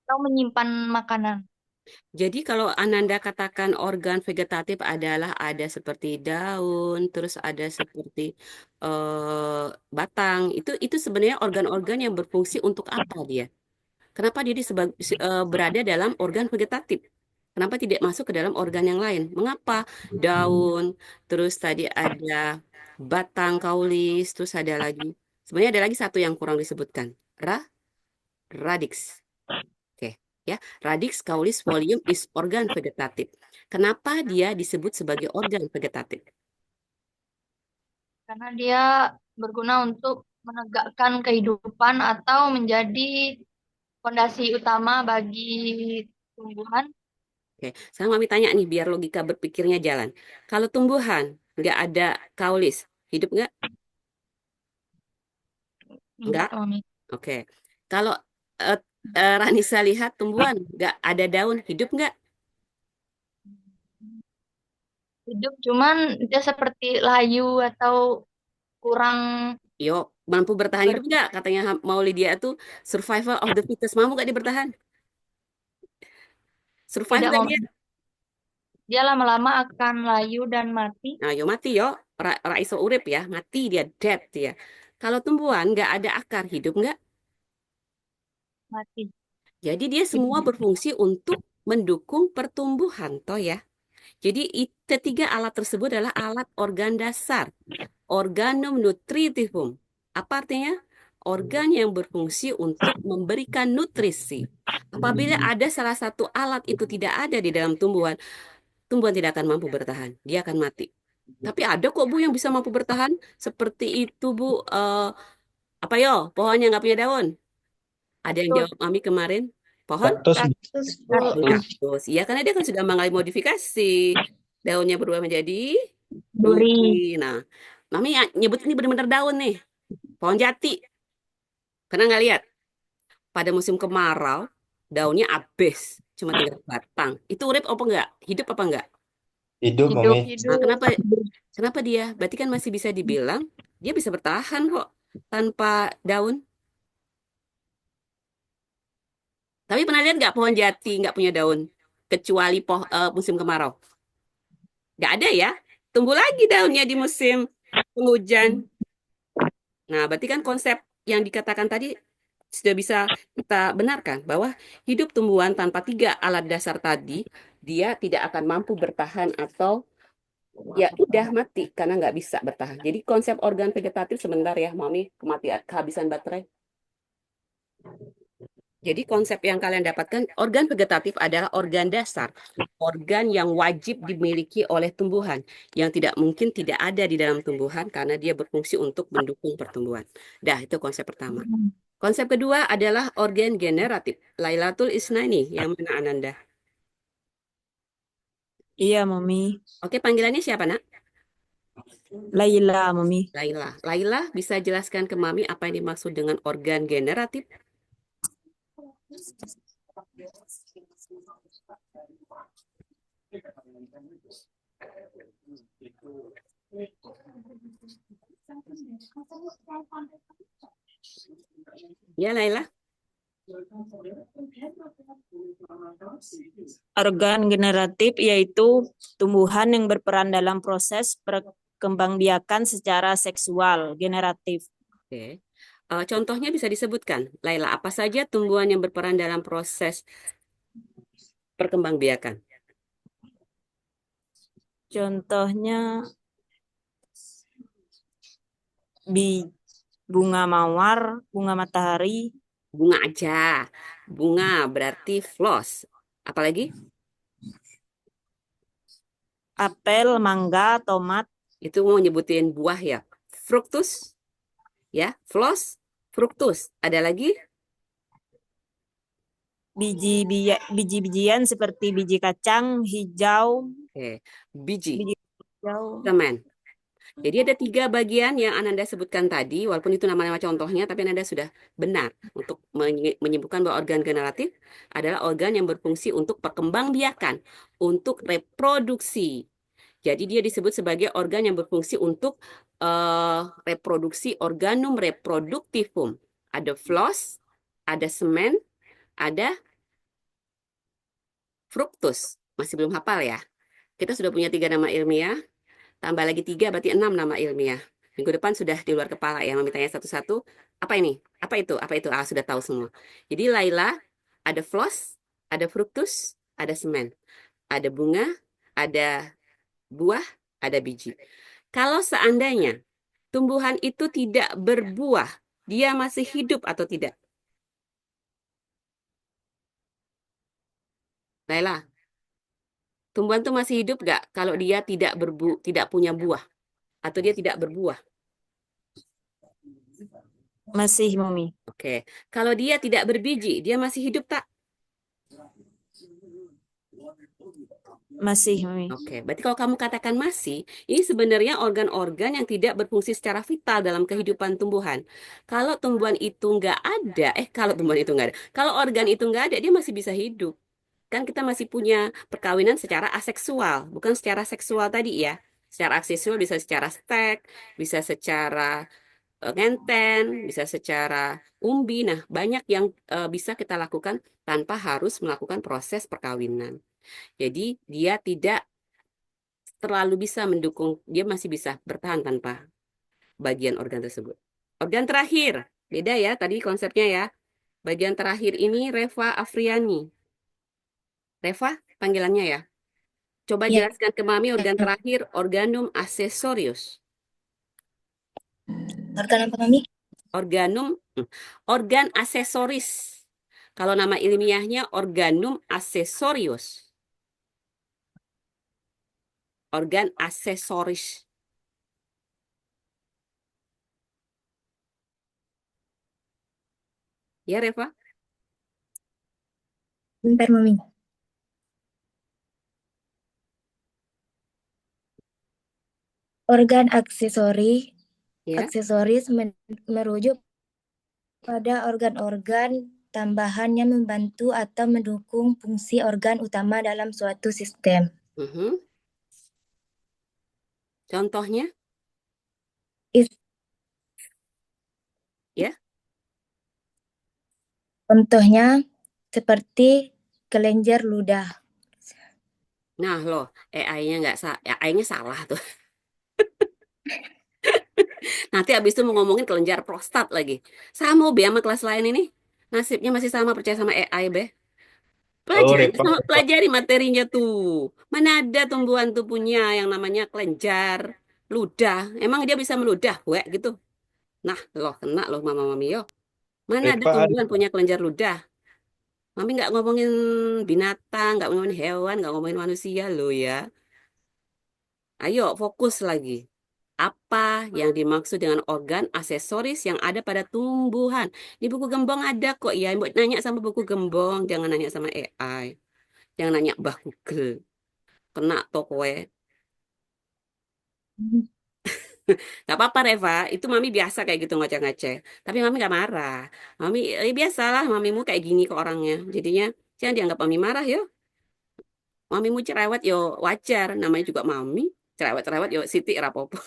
atau menyimpan makanan. Jadi kalau Ananda katakan organ vegetatif adalah ada seperti daun, terus ada seperti batang. Itu sebenarnya organ-organ yang berfungsi untuk apa dia? Kenapa dia berada dalam organ vegetatif? Kenapa tidak masuk ke dalam organ yang lain? Mengapa daun, terus tadi ada batang kaulis, terus ada lagi. Sebenarnya ada lagi satu yang kurang disebutkan. Radix. Oke, ya. Radix kaulis folium is organ vegetatif. Kenapa dia disebut sebagai organ vegetatif? Karena dia berguna untuk menegakkan kehidupan atau menjadi fondasi utama bagi tumbuhan. Oke, sekarang Mami tanya nih biar logika berpikirnya jalan. Kalau tumbuhan nggak ada kaulis, hidup nggak? Enggak, Nggak? Mami. Oke. Kalau eh, Ranisa lihat tumbuhan nggak ada daun, hidup nggak? Hidup cuman dia seperti layu atau kurang Yo, mampu bertahan hidup nggak? Katanya mau Lydia tuh survival of the fittest. Mampu nggak dia bertahan? Survive tidak nggak mau. dia? Dia lama-lama akan layu dan mati. Nah, yo mati yo. Ra iso urip ya, mati dia, dead dia. Kalau tumbuhan nggak ada akar, hidup nggak? Mati. Jadi dia semua berfungsi untuk mendukung pertumbuhan, toh ya. Jadi ketiga alat tersebut adalah alat organ dasar, organum nutritivum. Apa artinya? Organ yang berfungsi untuk memberikan nutrisi. Apabila ada salah satu alat itu tidak ada di dalam tumbuhan, tumbuhan tidak akan mampu bertahan. Dia akan mati. Tapi ada kok Bu yang bisa mampu bertahan seperti itu Bu. Apa yo? Pohon yang nggak punya daun. Ada yang Kaktus. jawab Mami kemarin. Pohon? Kaktus. Kaktus, Bu. Kaktus. Kaktus. Iya, karena dia kan sudah mengalami modifikasi. Daunnya berubah menjadi Duri. duri. Nah, Mami nyebut ini benar-benar daun nih. Pohon jati. Pernah nggak lihat? Pada musim kemarau, daunnya habis. Cuma tinggal batang. Itu urip apa enggak? Hidup apa enggak? Hidup, Hidup. Mami. Nah, Hidup. kenapa dia? Berarti kan masih bisa dibilang dia bisa bertahan kok tanpa daun. Tapi pernah lihat nggak pohon jati nggak punya daun? Kecuali musim kemarau. Nggak ada ya. Tumbuh lagi daunnya di musim penghujan. Nah, berarti kan konsep yang dikatakan tadi sudah bisa kita benarkan bahwa hidup tumbuhan tanpa tiga alat dasar tadi, dia tidak akan mampu bertahan atau ya udah mati karena nggak bisa bertahan. Jadi konsep organ vegetatif sebentar ya, Mami, kematian, kehabisan baterai. Jadi konsep yang kalian dapatkan, organ vegetatif adalah organ dasar, organ yang wajib dimiliki oleh tumbuhan, yang tidak mungkin tidak ada di dalam tumbuhan karena dia berfungsi untuk mendukung pertumbuhan. Dah, itu konsep pertama. Konsep kedua adalah organ generatif. Lailatul Isnaini, yang mana Ananda? Iya, Mami. Oke, panggilannya siapa, Nak? Laila, Mami. Laila. Laila, bisa jelaskan ke Mami apa yang dimaksud dengan organ generatif? Ya, Laila. Organ generatif yaitu tumbuhan yang berperan dalam proses perkembangbiakan secara seksual generatif. Oke. Contohnya bisa disebutkan, Laila, apa saja tumbuhan yang berperan dalam proses perkembangbiakan? Contohnya bunga mawar, bunga matahari, Bunga aja. Bunga berarti floss. Apalagi? apel, mangga, tomat, Itu mau nyebutin buah ya. Fructus, ya. Floss, fructus. Ada lagi? biji-bijian seperti biji kacang hijau, Oke. Biji, biji hijau, semen. Jadi ada 3 bagian yang Ananda sebutkan tadi, walaupun itu nama-nama contohnya, tapi Ananda sudah benar untuk menyebutkan bahwa organ generatif adalah organ yang berfungsi untuk perkembangbiakan, untuk reproduksi. Jadi dia disebut sebagai organ yang berfungsi untuk reproduksi, organum reproductivum. Ada floss, ada semen, ada fructus. Masih belum hafal ya? Kita sudah punya 3 nama ilmiah. Tambah lagi 3 berarti 6 nama ilmiah. Minggu depan sudah di luar kepala ya. Mami tanya satu-satu. Apa ini? Apa itu? Apa itu? Ah, sudah tahu semua. Jadi Laila, ada floss, ada fructus, ada semen. Ada bunga, ada buah, ada biji. Kalau seandainya tumbuhan itu tidak berbuah, dia masih hidup atau tidak? Laila, tumbuhan itu masih hidup nggak kalau dia tidak punya buah atau dia tidak berbuah? masih, Mami. Oke. Kalau dia tidak berbiji, dia masih hidup tak? Masih, Mami. Oke, berarti kalau kamu katakan masih, ini sebenarnya organ-organ yang tidak berfungsi secara vital dalam kehidupan tumbuhan. Kalau tumbuhan itu nggak ada, kalau tumbuhan itu nggak ada, kalau organ itu nggak ada, dia masih bisa hidup. Kan kita masih punya perkawinan secara aseksual, bukan secara seksual tadi ya. Secara aseksual bisa secara stek, bisa secara ngenten, bisa secara umbi. Nah, banyak yang bisa kita lakukan tanpa harus melakukan proses perkawinan. Jadi dia tidak terlalu bisa mendukung, dia masih bisa bertahan tanpa bagian organ tersebut. Organ terakhir, beda ya tadi konsepnya ya. Bagian terakhir ini Reva Afriani. Reva, panggilannya ya. Coba Ya. jelaskan ke Mami organ terakhir, organum accessorius. Organ apa, Mami? Organ aksesoris. Kalau nama ilmiahnya organum accessorius. organ aksesoris. Ya, Reva? Bentar, Mami. Organ Ya. aksesoris merujuk pada organ-organ tambahan yang membantu atau mendukung fungsi organ utama dalam suatu sistem. Contohnya? Is- Ya. Contohnya seperti kelenjar ludah. Nah, loh, AI-nya salah tuh. Nanti habis itu mau ngomongin kelenjar prostat lagi. Sama Be sama kelas lain ini. Nasibnya masih sama, percaya sama AI, Be. Oh, Pelajari, Reva. pelajari materinya tuh. Mana ada tumbuhan tuh punya yang namanya kelenjar ludah. Emang dia bisa meludah, wek gitu. Nah, loh, kena loh Mama Mami yo. Mana ada Reva tumbuhan punya kelenjar ludah? Mami nggak ngomongin binatang, nggak ngomongin hewan, nggak ngomongin manusia loh ya. Ayo fokus lagi. Apa yang dimaksud dengan organ aksesoris yang ada pada tumbuhan? Di buku gembong ada kok ya. Buat nanya sama buku gembong, jangan nanya sama AI. Jangan nanya Mbah Google. Kena toko ya. Gak apa-apa Reva, itu Mami biasa kayak gitu ngoceh-ngoceh. Tapi Mami gak marah. Mami, biasalah Mamimu kayak gini ke orangnya. Jadinya jangan dianggap Mami marah yo. Mamimu cerewet yo wajar, namanya juga Mami. Cerewet-cerewet yo Siti rapopo.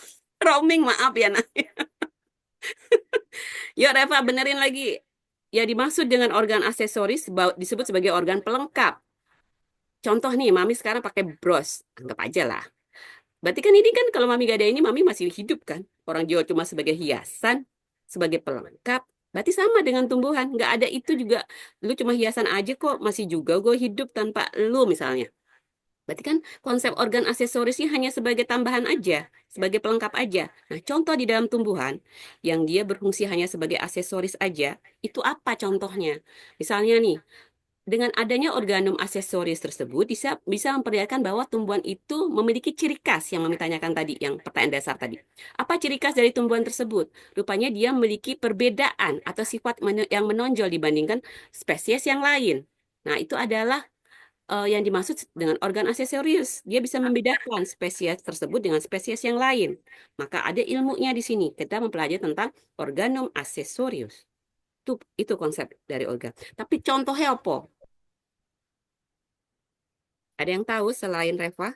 Roaming maaf ya nak. Yuk Reva benerin lagi. Ya dimaksud dengan organ aksesoris disebut sebagai organ pelengkap. Contoh nih, Mami sekarang pakai bros. Anggap aja lah. Berarti kan ini kan kalau Mami gak ada ini, Mami masih hidup kan? Orang jual cuma sebagai hiasan, sebagai pelengkap. Berarti sama dengan tumbuhan. Nggak ada itu juga. Lu cuma hiasan aja kok. Masih juga gue hidup tanpa lu misalnya. Berarti kan konsep organ aksesorisnya hanya sebagai tambahan aja, sebagai pelengkap aja. Nah, contoh di dalam tumbuhan yang dia berfungsi hanya sebagai aksesoris aja, itu apa contohnya? Misalnya nih, dengan adanya organum aksesoris tersebut bisa memperlihatkan bahwa tumbuhan itu memiliki ciri khas yang Mami tanyakan tadi, yang pertanyaan dasar tadi. Apa ciri khas dari tumbuhan tersebut? Rupanya dia memiliki perbedaan atau sifat yang menonjol dibandingkan spesies yang lain. Nah, itu adalah yang dimaksud dengan organ aksesoris. Dia bisa membedakan spesies tersebut dengan spesies yang lain. Maka ada ilmunya di sini. Kita mempelajari tentang organum aksesoris. Itu konsep dari organ. Tapi contohnya apa? Ada yang tahu selain Reva?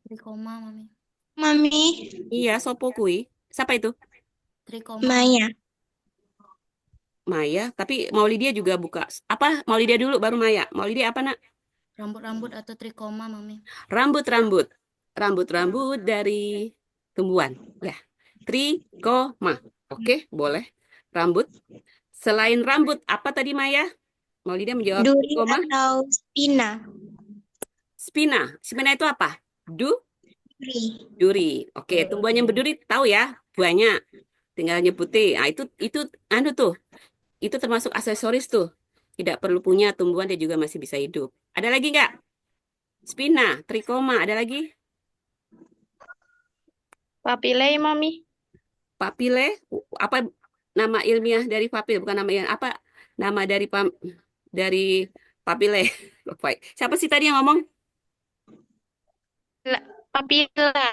Trikoma, Mami. Mami, Iya, sopo kui. Siapa itu? Trikoma. Maya. Maya. Tapi Maulidia juga buka. Apa? Maulidia dulu baru Maya. Maulidia apa nak? Rambut-rambut atau trikoma, Mami. Rambut-rambut. Rambut-rambut dari tumbuhan. Ya. Trikoma. Oke, boleh. Rambut. Selain rambut, apa tadi Maya? Maulidia menjawab Duri trikoma. atau spina. Spina. Spina itu apa? Duri. Duri. Oke, tumbuhan yang berduri tahu ya, buahnya. Tinggal nyebutin. Nah, itu anu tuh. Itu termasuk aksesoris tuh. Tidak perlu punya tumbuhan dia juga masih bisa hidup. Ada lagi nggak? Spina, trikoma, ada lagi? Papilei, Mami. Papile, apa nama ilmiah dari papile? Bukan nama ilmiah, apa nama dari papile? Baik. Siapa sih tadi yang ngomong? Papila.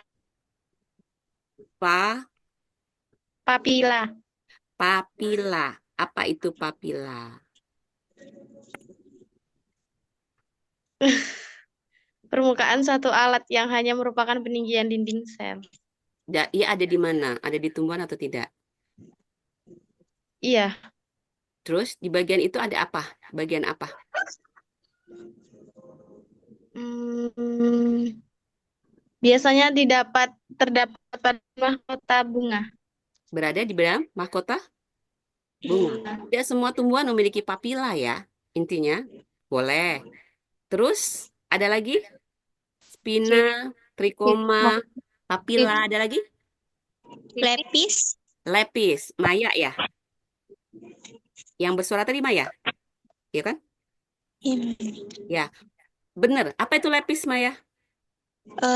Papila. Papila. Apa itu papila? Permukaan suatu alat yang hanya merupakan peninggian dinding sel. Ia ada di mana? Ada di tumbuhan atau tidak? Iya. Terus di bagian itu ada apa? Bagian apa? Biasanya terdapat pada mahkota bunga. Berada di dalam mahkota bunga. Tidak semua tumbuhan memiliki papila ya, intinya. Boleh. Terus ada lagi? Spina, trikoma, papila, ada lagi? Lepis. Lepis, Maya ya? Yang bersuara tadi Maya? Iya kan? Ya, benar. Apa itu lepis Maya?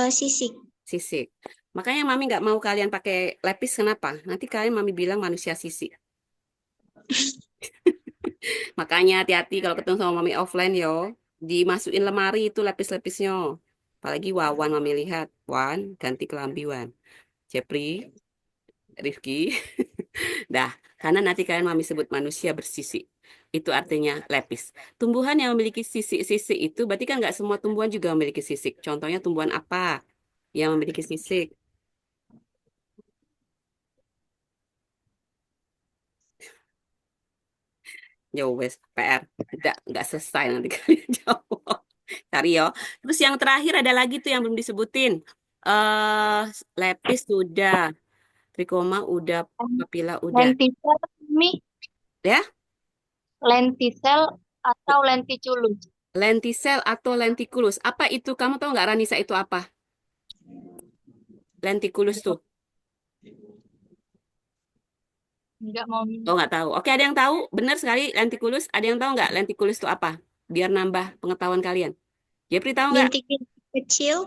Sisik. Sisik. Makanya Mami nggak mau kalian pakai lepis, kenapa? Nanti kalian Mami bilang manusia sisik. Makanya hati-hati kalau ketemu sama Mami offline yo. Dimasukin lemari itu lepis-lepisnya. Apalagi Wawan Mami lihat. Wan, ganti kelambi Wan. Jepri, Rifki. Dah, karena nanti kalian Mami sebut manusia bersisik. Itu artinya lepis. Tumbuhan yang memiliki sisik-sisik itu berarti kan nggak semua tumbuhan juga memiliki sisik. Contohnya tumbuhan apa yang memiliki sisik? Ya wes, PR. Nggak selesai nanti kalian jawab. Cari yo. Terus yang terakhir ada lagi tuh yang belum disebutin. Lepis sudah, trikoma udah, papila udah. Lenticel, Mi. Ya, Lenticel atau lenticulus. lentisel atau lentikulus. Apa itu? Kamu tahu nggak Ranisa itu apa? Lentikulus tuh. Enggak mau. Oh, nggak tahu. Oke, ada yang tahu? Benar sekali, lentikulus. Ada yang tahu nggak lentikulus itu apa? Biar nambah pengetahuan kalian. Jepri tahu nggak? Bintik-bintik kecil.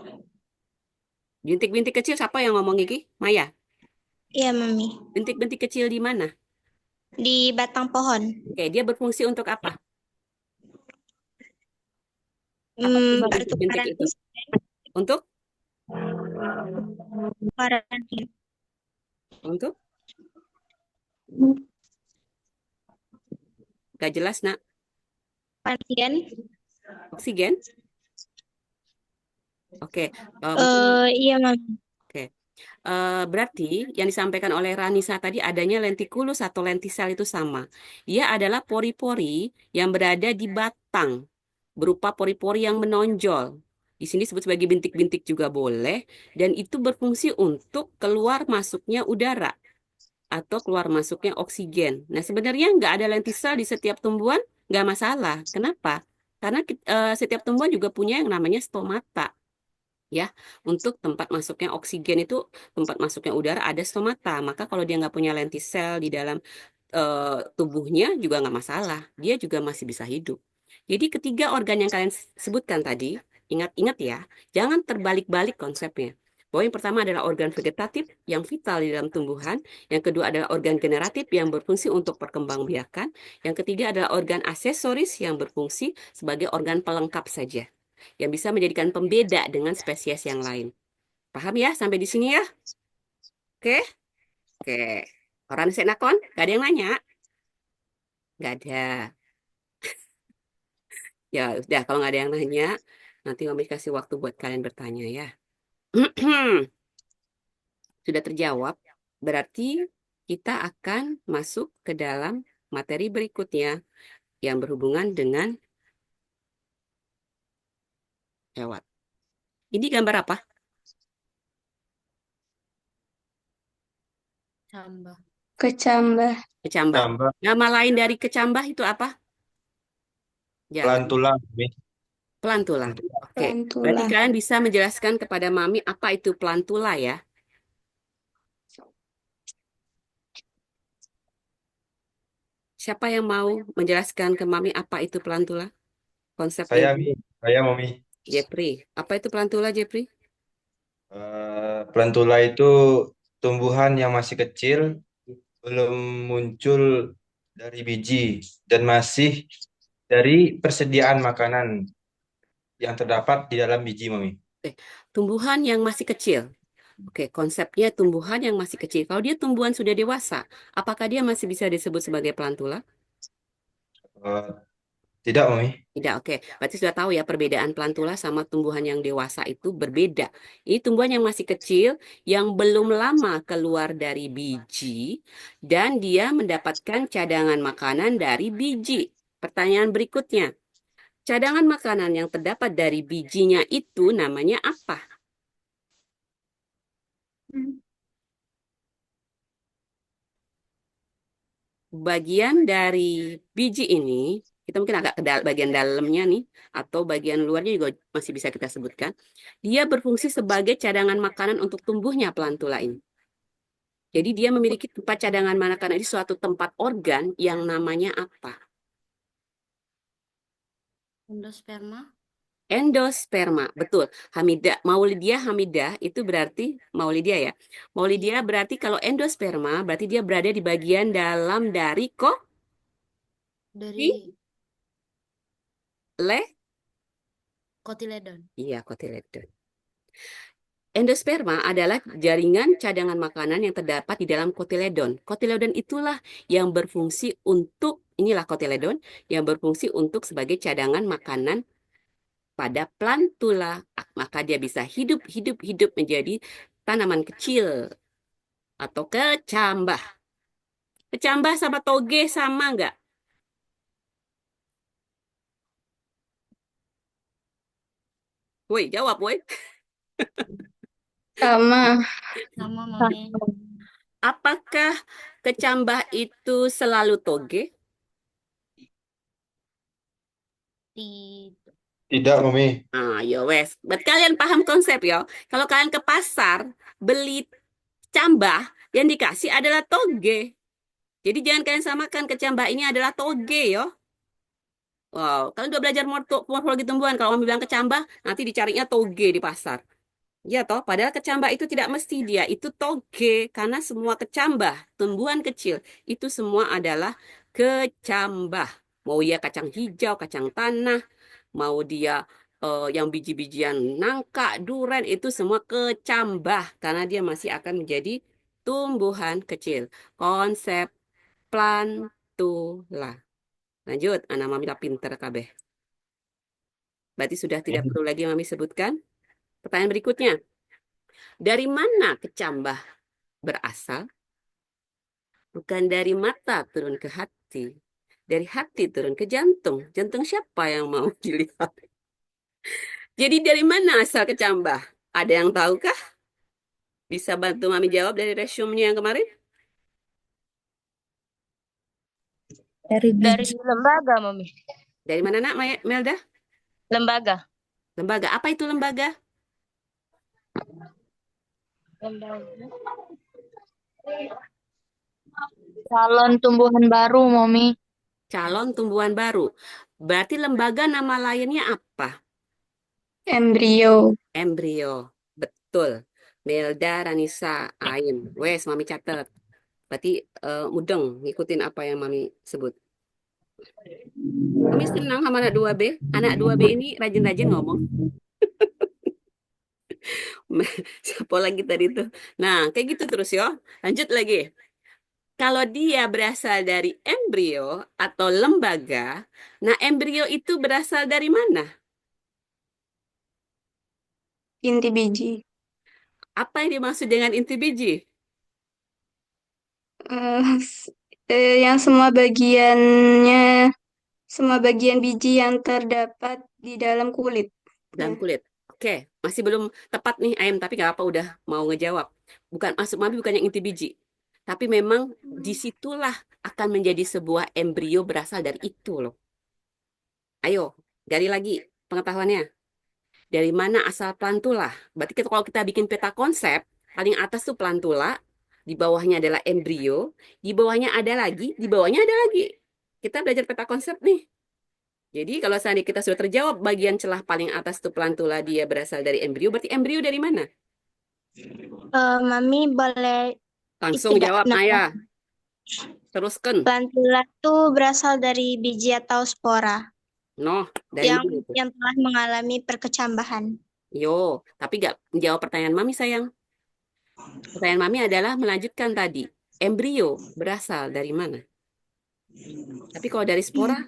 Bintik-bintik kecil siapa yang ngomong Iki? Maya. Iya, Mami. Bintik-bintik kecil di mana? Di batang pohon. Oke, dia berfungsi untuk apa? Apa fungsi bintik-bintik Pertukaran itu? Untuk? pertukaran Untuk? Gak jelas, nak. pasien. Oksigen? Oke. Iya, Mami. Oke. Berarti yang disampaikan oleh Ranisa tadi adanya lentikulus atau lentisel itu sama. Ia adalah pori-pori yang berada di batang, berupa pori-pori yang menonjol. Di sini disebut sebagai bintik-bintik juga boleh, dan itu berfungsi untuk keluar masuknya udara atau keluar masuknya oksigen. Nah, sebenarnya nggak ada lentisel di setiap tumbuhan, nggak masalah. Kenapa? Karena setiap tumbuhan juga punya yang namanya stomata. Ya, untuk tempat masuknya oksigen itu, tempat masuknya udara ada stomata. Maka kalau dia nggak punya lentisel di dalam tubuhnya juga nggak masalah. Dia juga masih bisa hidup. Jadi ketiga organ yang kalian sebutkan tadi, ingat-ingat ya, jangan terbalik-balik konsepnya. Bahwa yang pertama adalah organ vegetatif yang vital di dalam tumbuhan, yang kedua adalah organ generatif yang berfungsi untuk perkembangbiakan, yang ketiga adalah organ aksesoris yang berfungsi sebagai organ pelengkap saja, yang bisa menjadikan pembeda dengan spesies yang lain. Paham ya sampai di sini ya? Oke? Oke. Orang senakon, gak ada yang nanya? Gak ada. Ya udah, kalau nggak ada yang nanya, nanti Mami kasih waktu buat kalian bertanya ya. Sudah terjawab, berarti kita akan masuk ke dalam materi berikutnya yang berhubungan dengan hewan. Ini gambar apa? Cambah. Kecambah. Kecambah. Tambah Nama lain dari kecambah itu apa? Ya, pelantula, Mi. pelantula. Pelantula. Oke, berarti Pelantula. kalian bisa menjelaskan kepada Mami apa itu pelantula ya? Siapa yang mau menjelaskan ke Mami apa itu pelantula? Konsepnya. Saya, Mi. Saya, Mami. Jepri. Apa itu pelantula, Jepri? Pelantula itu tumbuhan yang masih kecil, belum muncul dari biji, dan masih dari persediaan makanan yang terdapat di dalam biji, Mami. Oke, tumbuhan yang masih kecil. Oke, konsepnya tumbuhan yang masih kecil. Kalau dia tumbuhan sudah dewasa, apakah dia masih bisa disebut sebagai pelantula? Eh, Tidak, Mami. Tidak, oke. Berarti sudah tahu ya perbedaan pelantula sama tumbuhan yang dewasa itu berbeda. Ini tumbuhan yang masih kecil, yang belum lama keluar dari biji, dan dia mendapatkan cadangan makanan dari biji. Pertanyaan berikutnya, cadangan makanan yang terdapat dari bijinya itu namanya apa? Bagian dari biji ini, kita mungkin agak ke bagian dalamnya nih, atau bagian luarnya juga masih bisa kita sebutkan. Dia berfungsi sebagai cadangan makanan untuk tumbuhnya pelantula ini. Jadi dia memiliki tempat cadangan makanan di suatu tempat organ yang namanya apa? Endosperma. Endosperma, betul. Hamidah itu berarti Maulidia ya. Maulidia berarti kalau endosperma berarti dia berada di bagian dalam dari Dari le kotiledon. iya kotiledon. Endosperma adalah jaringan cadangan makanan yang terdapat di dalam kotiledon. Kotiledon itulah yang berfungsi untuk, inilah kotiledon, yang berfungsi untuk sebagai cadangan makanan pada plantula. Maka dia bisa hidup menjadi tanaman kecil atau kecambah. Kecambah sama toge sama nggak? Woi, jawab, woi. Sama. Sama, Mami. Apakah kecambah itu selalu toge? Tidak, Mami. Ah, ya wes. Berarti kalian paham konsep ya. Kalau kalian ke pasar beli cambah, yang dikasih adalah toge. Jadi jangan kalian samakan kecambah ini adalah toge ya. Wow, kalian udah belajar morfologi tumbuhan. Kalau Mami bilang kecambah, nanti dicarinya toge di pasar. Ya toh, padahal kecambah itu tidak mesti dia itu toge karena semua kecambah, tumbuhan kecil itu semua adalah kecambah. Mau dia kacang hijau, kacang tanah, mau dia yang biji-bijian nangka, duren itu semua kecambah karena dia masih akan menjadi tumbuhan kecil. Konsep plantula. Lanjut, anak Mami lah pinter kabeh. Berarti sudah tidak perlu lagi Mami sebutkan. Pertanyaan berikutnya. Dari mana kecambah berasal? Bukan dari mata turun ke hati. Dari hati turun ke jantung. Jantung siapa yang mau dilihat? Jadi dari mana asal kecambah? Ada yang tahu kah? Bisa bantu Mami jawab dari resume yang kemarin? Dari Dari biji. lembaga, Mami. Dari mana nak Melda? Lembaga. Lembaga. Apa itu lembaga? Calon tumbuhan baru, Mami. Calon tumbuhan baru. Berarti lembaga nama lainnya apa? Embrio. Embrio. Betul. Melda Ranisa Aim. Wes, Mami catat. Berarti mudeng ngikutin apa yang Mami sebut. Mami senang sama anak 2B. Anak 2B ini rajin-rajin ngomong. Siapa lagi tadi tuh? Nah, kayak gitu terus ya. Lanjut lagi. Kalau dia berasal dari embrio atau lembaga, nah embrio itu berasal dari mana? Inti biji. Apa yang dimaksud dengan inti biji? Yang semua bagian biji yang terdapat di dalam kulit. Dalam kulit. Oke, masih belum tepat nih Ayam, tapi nggak apa udah mau ngejawab. Bukan masuk Mami bukan yang inti biji. Tapi memang disitulah akan menjadi sebuah embrio berasal dari itu loh. Ayo, gali lagi pengetahuannya. Dari mana asal plantula? Berarti kalau kita bikin peta konsep, paling atas tuh plantula, di bawahnya adalah embrio, di bawahnya ada lagi, di bawahnya ada lagi. Kita belajar peta konsep nih. Jadi kalau seandainya kita sudah terjawab bagian celah paling atas tuh plantula dia berasal dari embrio, berarti embrio dari mana? Mami boleh Langsung jawab Naya. Teruskan. Plantula itu berasal dari biji atau spora No, dari yang mana itu? yang telah mengalami perkecambahan. Yo, tapi nggak menjawab pertanyaan Mami sayang. Pertanyaan Mami adalah melanjutkan tadi. Embrio berasal dari mana? Tapi kalau dari spora,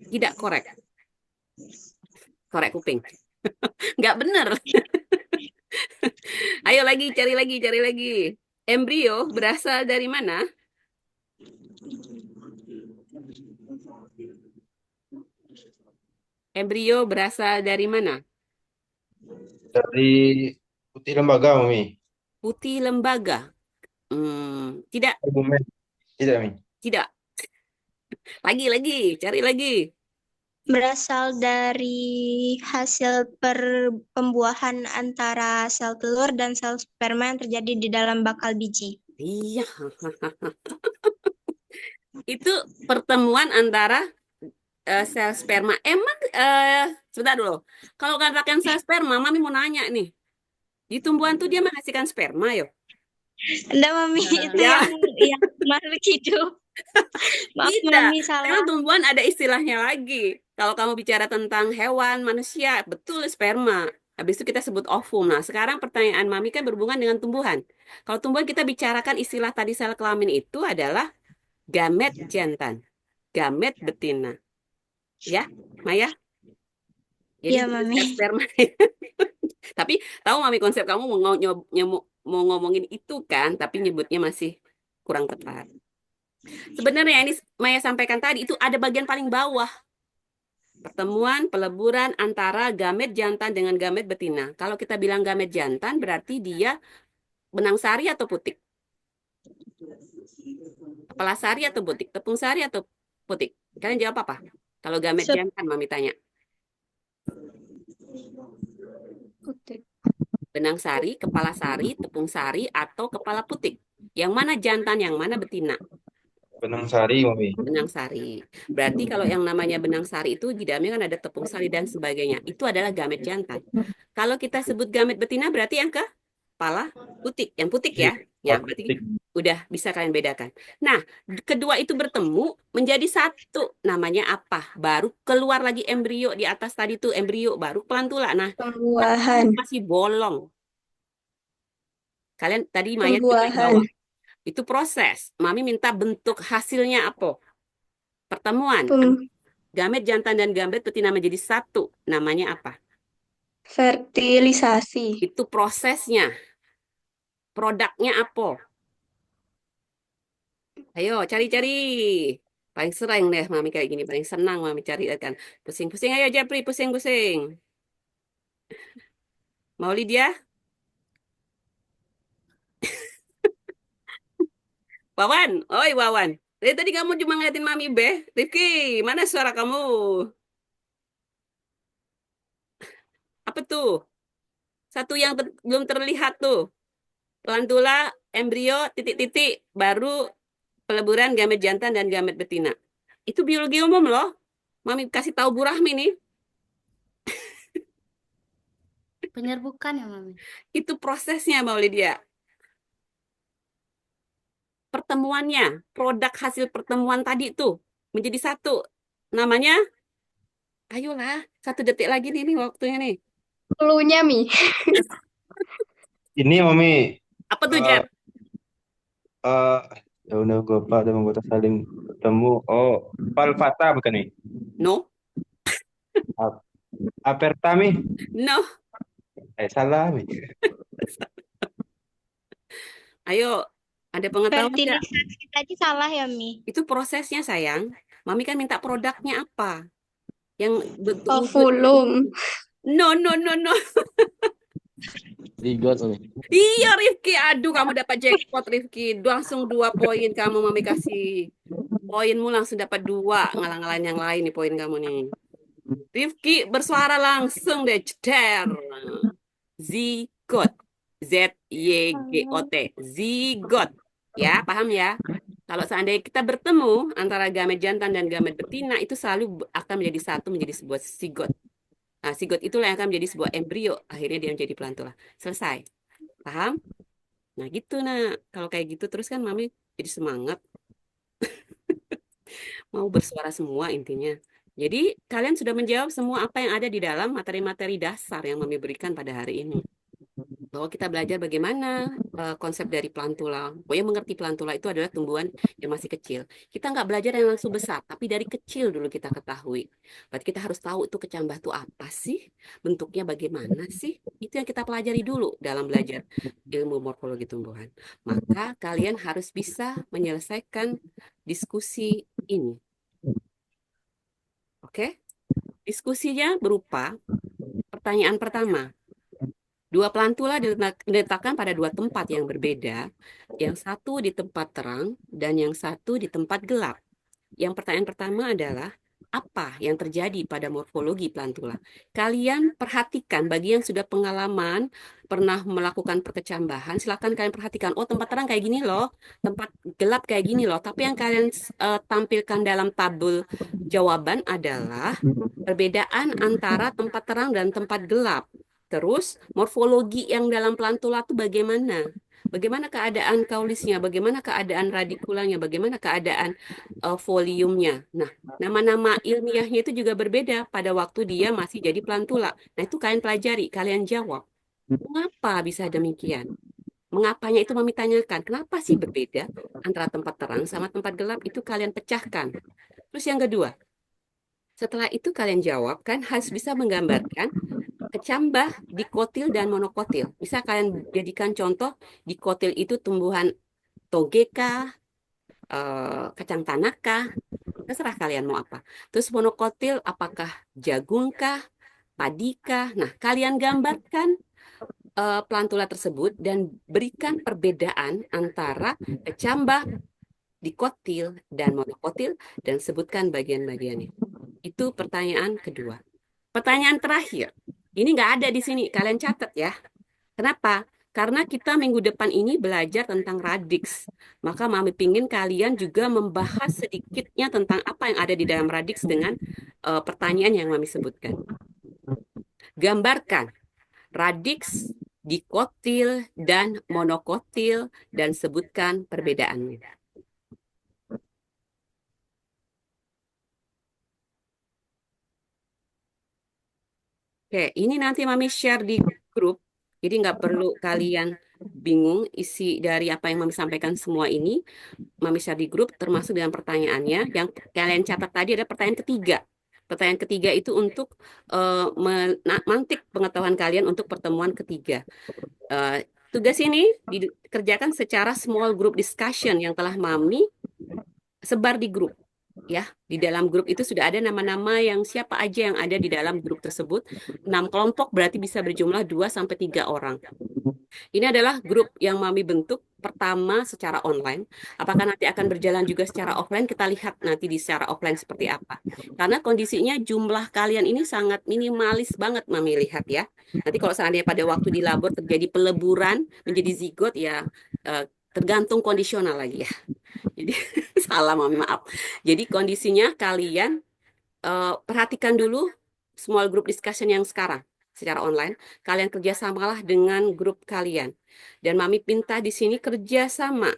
tidak korek. Korek kuping. Nggak benar. Ayo lagi, cari lagi. Embrio berasal dari mana? Embrio berasal dari mana? Dari putih lembaga, Mami. Putih lembaga. Tidak. Tidak, Mami. Tidak. Lagi, cari lagi. Berasal dari hasil pembuahan antara sel telur dan sel sperma yang terjadi di dalam bakal biji. Iya. Itu pertemuan antara sel sperma. Emang sebentar dulu. Kalau katakan sel sperma, Mami mau nanya nih. Di tumbuhan tuh dia menghasilkan sperma, yo. Enggak, Mami, itu Ya, yang makhluk hidup. Maaf, tidak. Mami, Memang salah. tumbuhan ada istilahnya lagi. Kalau kamu bicara tentang hewan, manusia, betul sperma. Habis itu kita sebut ovum. Nah, sekarang pertanyaan Mami kan berhubungan dengan tumbuhan. Kalau tumbuhan kita bicarakan istilah tadi sel kelamin itu adalah gamet jantan, gamet betina. Ya, Maya? Jadi Iya, bukan Mami. sel sperma. Tapi tahu Mami konsep kamu mau ngomongin itu kan, tapi nyebutnya masih kurang tepat. Sebenarnya ini Maya sampaikan tadi itu ada bagian paling bawah. Pertemuan peleburan antara gamet jantan dengan gamet betina. Kalau kita bilang gamet jantan berarti dia benang sari atau putik? Kepala sari atau putik? Tepung sari atau putik? Kalian jawab apa? Kalau gamet Sep- jantan Mami tanya. Putik. Benang sari, kepala sari, tepung sari, atau kepala putik? Yang mana jantan, yang mana betina? Benang sari, Mami. Benang sari. Berarti kalau yang namanya benang sari itu di dalamnya kan ada tepung sari dan sebagainya. Itu adalah gamet jantan. Kalau kita sebut gamet betina berarti yang kepala putik. Yang putik ya. Ya, berarti udah bisa kalian bedakan. Nah, kedua itu bertemu menjadi satu. Namanya apa? Baru keluar lagi embrio di atas tadi tuh embrio, baru pelantula. Nah, Pembuahan. masih bolong. Kalian tadi Maya juga paling Pembuahan. bawah. Itu proses. Mami minta bentuk hasilnya apa? Pertemuan. Gamet jantan dan gamet betina menjadi satu. Namanya apa? Fertilisasi. Itu prosesnya. Produknya apa? Ayo cari-cari. Paling sering deh Mami kayak gini. Paling senang Mami cari kan. Pusing-pusing. Ayo Japri, pusing-pusing. Mau Lydia? Wawan. Oi Wawan. Dari tadi kamu cuma ngeliatin Mami be. Rifki, mana suara kamu? Apa tuh? Satu yang belum terlihat tuh. Pelantula, embrio, titik-titik, baru peleburan gamet jantan dan gamet betina. Itu biologi umum loh. Mami kasih tahu Bu Rahmi nih. Penyerbukan ya, Mami? Itu prosesnya, Mbak Lydia. Pertemuannya, produk hasil pertemuan tadi itu menjadi satu. Namanya, ayolah, 1 detik lagi nih waktunya nih. Cluenya, Mi. Ini Mami. Apa tuh, Jar? Ya udah gue lupa ada anggota saling bertemu. Oh, Valvata bukan nih? No. Apertami? No. Salah, Mi. Ayo, ada pengetahuan nggak? Fertilisasi tadi salah ya, Mi? Itu prosesnya, sayang. Mami kan minta produknya apa? Yang bentuk Ovulum. No. Zigot, Mami. Iya, Rifki. Aduh, kamu dapat jackpot, Rifki. Langsung 2 poin kamu, Mami kasih. Poinmu langsung dapat 2. Ngalang-ngalain yang lain nih poin kamu nih. Rifki bersuara langsung deh. Ceder. Zigot. Z-Y-G-O-T. Zigot. Ya, paham ya? Kalau seandainya kita bertemu antara gamet jantan dan gamet betina, itu selalu akan menjadi satu, menjadi sebuah zigot. Nah, zigot itulah yang akan menjadi sebuah embrio. Akhirnya dia menjadi pelantula. Selesai. Paham? Nah, gitu, nah. Kalau kayak gitu terus kan Mami jadi semangat. Mau bersuara semua intinya. Jadi, kalian sudah menjawab semua apa yang ada di dalam materi-materi dasar yang Mami berikan pada hari ini. Bahwa kita belajar bagaimana konsep dari pelantula. Pokoknya mengerti pelantula itu adalah tumbuhan yang masih kecil. Kita nggak belajar yang langsung besar, tapi dari kecil dulu kita ketahui. Berarti kita harus tahu itu kecambah itu apa sih? Bentuknya bagaimana sih? Itu yang kita pelajari dulu dalam belajar ilmu morfologi tumbuhan. Maka kalian harus bisa menyelesaikan diskusi ini. Oke? Diskusinya berupa pertanyaan pertama. 2 pelantula diletakkan pada 2 tempat yang berbeda. Yang satu di tempat terang dan yang satu di tempat gelap. Yang pertanyaan pertama adalah, apa yang terjadi pada morfologi plantula. Kalian perhatikan, bagi yang sudah pengalaman, pernah melakukan perkecambahan, silakan kalian perhatikan, oh tempat terang kayak gini loh, tempat gelap kayak gini loh. Tapi yang kalian tampilkan dalam tabel jawaban adalah perbedaan antara tempat terang dan tempat gelap. Terus morfologi yang dalam plantula itu bagaimana? Bagaimana keadaan kaulisnya, bagaimana keadaan radikulanya, bagaimana keadaan volumenya. Nah, nama-nama ilmiahnya itu juga berbeda pada waktu dia masih jadi plantula. Nah, itu kalian pelajari, kalian jawab. Mengapa bisa demikian? Mengapanya itu Mami tanyakan, kenapa sih berbeda antara tempat terang sama tempat gelap, itu kalian pecahkan. Terus yang kedua, setelah itu kalian jawab kan harus bisa menggambarkan kecambah, dikotil, dan monokotil. Bisa kalian jadikan contoh, dikotil itu tumbuhan toge kah, kacang tanah kah, terserah kalian mau apa. Terus monokotil apakah jagung kah, padi kah. Nah, kalian gambarkan plantula tersebut dan berikan perbedaan antara kecambah, dikotil, dan monokotil dan sebutkan bagian-bagiannya. Itu pertanyaan kedua. Pertanyaan terakhir. Ini nggak ada di sini, kalian catat ya. Kenapa? Karena kita minggu depan ini belajar tentang radix. Maka Mami pingin kalian juga membahas sedikitnya tentang apa yang ada di dalam radix dengan pertanyaan yang Mami sebutkan. Gambarkan radix, dikotil, dan monokotil, dan sebutkan perbedaannya. Oke, ini nanti Mami share di grup. Jadi nggak perlu kalian bingung isi dari apa yang Mami sampaikan semua ini. Mami share di grup termasuk dengan pertanyaannya. Yang kalian catat tadi ada pertanyaan ketiga. Pertanyaan ketiga itu untuk memantik pengetahuan kalian untuk pertemuan ketiga. Tugas ini dikerjakan secara small group discussion yang telah Mami sebar di grup. Ya, di dalam grup itu sudah ada nama-nama yang siapa aja yang ada di dalam grup tersebut. 6 kelompok berarti bisa berjumlah 2-3 orang. Ini adalah grup yang Mami bentuk pertama secara online. Apakah nanti akan berjalan juga secara offline? Kita lihat nanti di secara offline seperti apa. Karena kondisinya jumlah kalian ini sangat minimalis banget Mami lihat ya. Nanti kalau seandainya pada waktu di labor terjadi peleburan menjadi zigot ya tergantung kondisional lagi ya. Jadi salah Mami, maaf. Jadi kondisinya kalian perhatikan dulu small group discussion yang sekarang secara online. Kalian kerjasamalah dengan grup kalian. Dan Mami minta di sini kerjasama,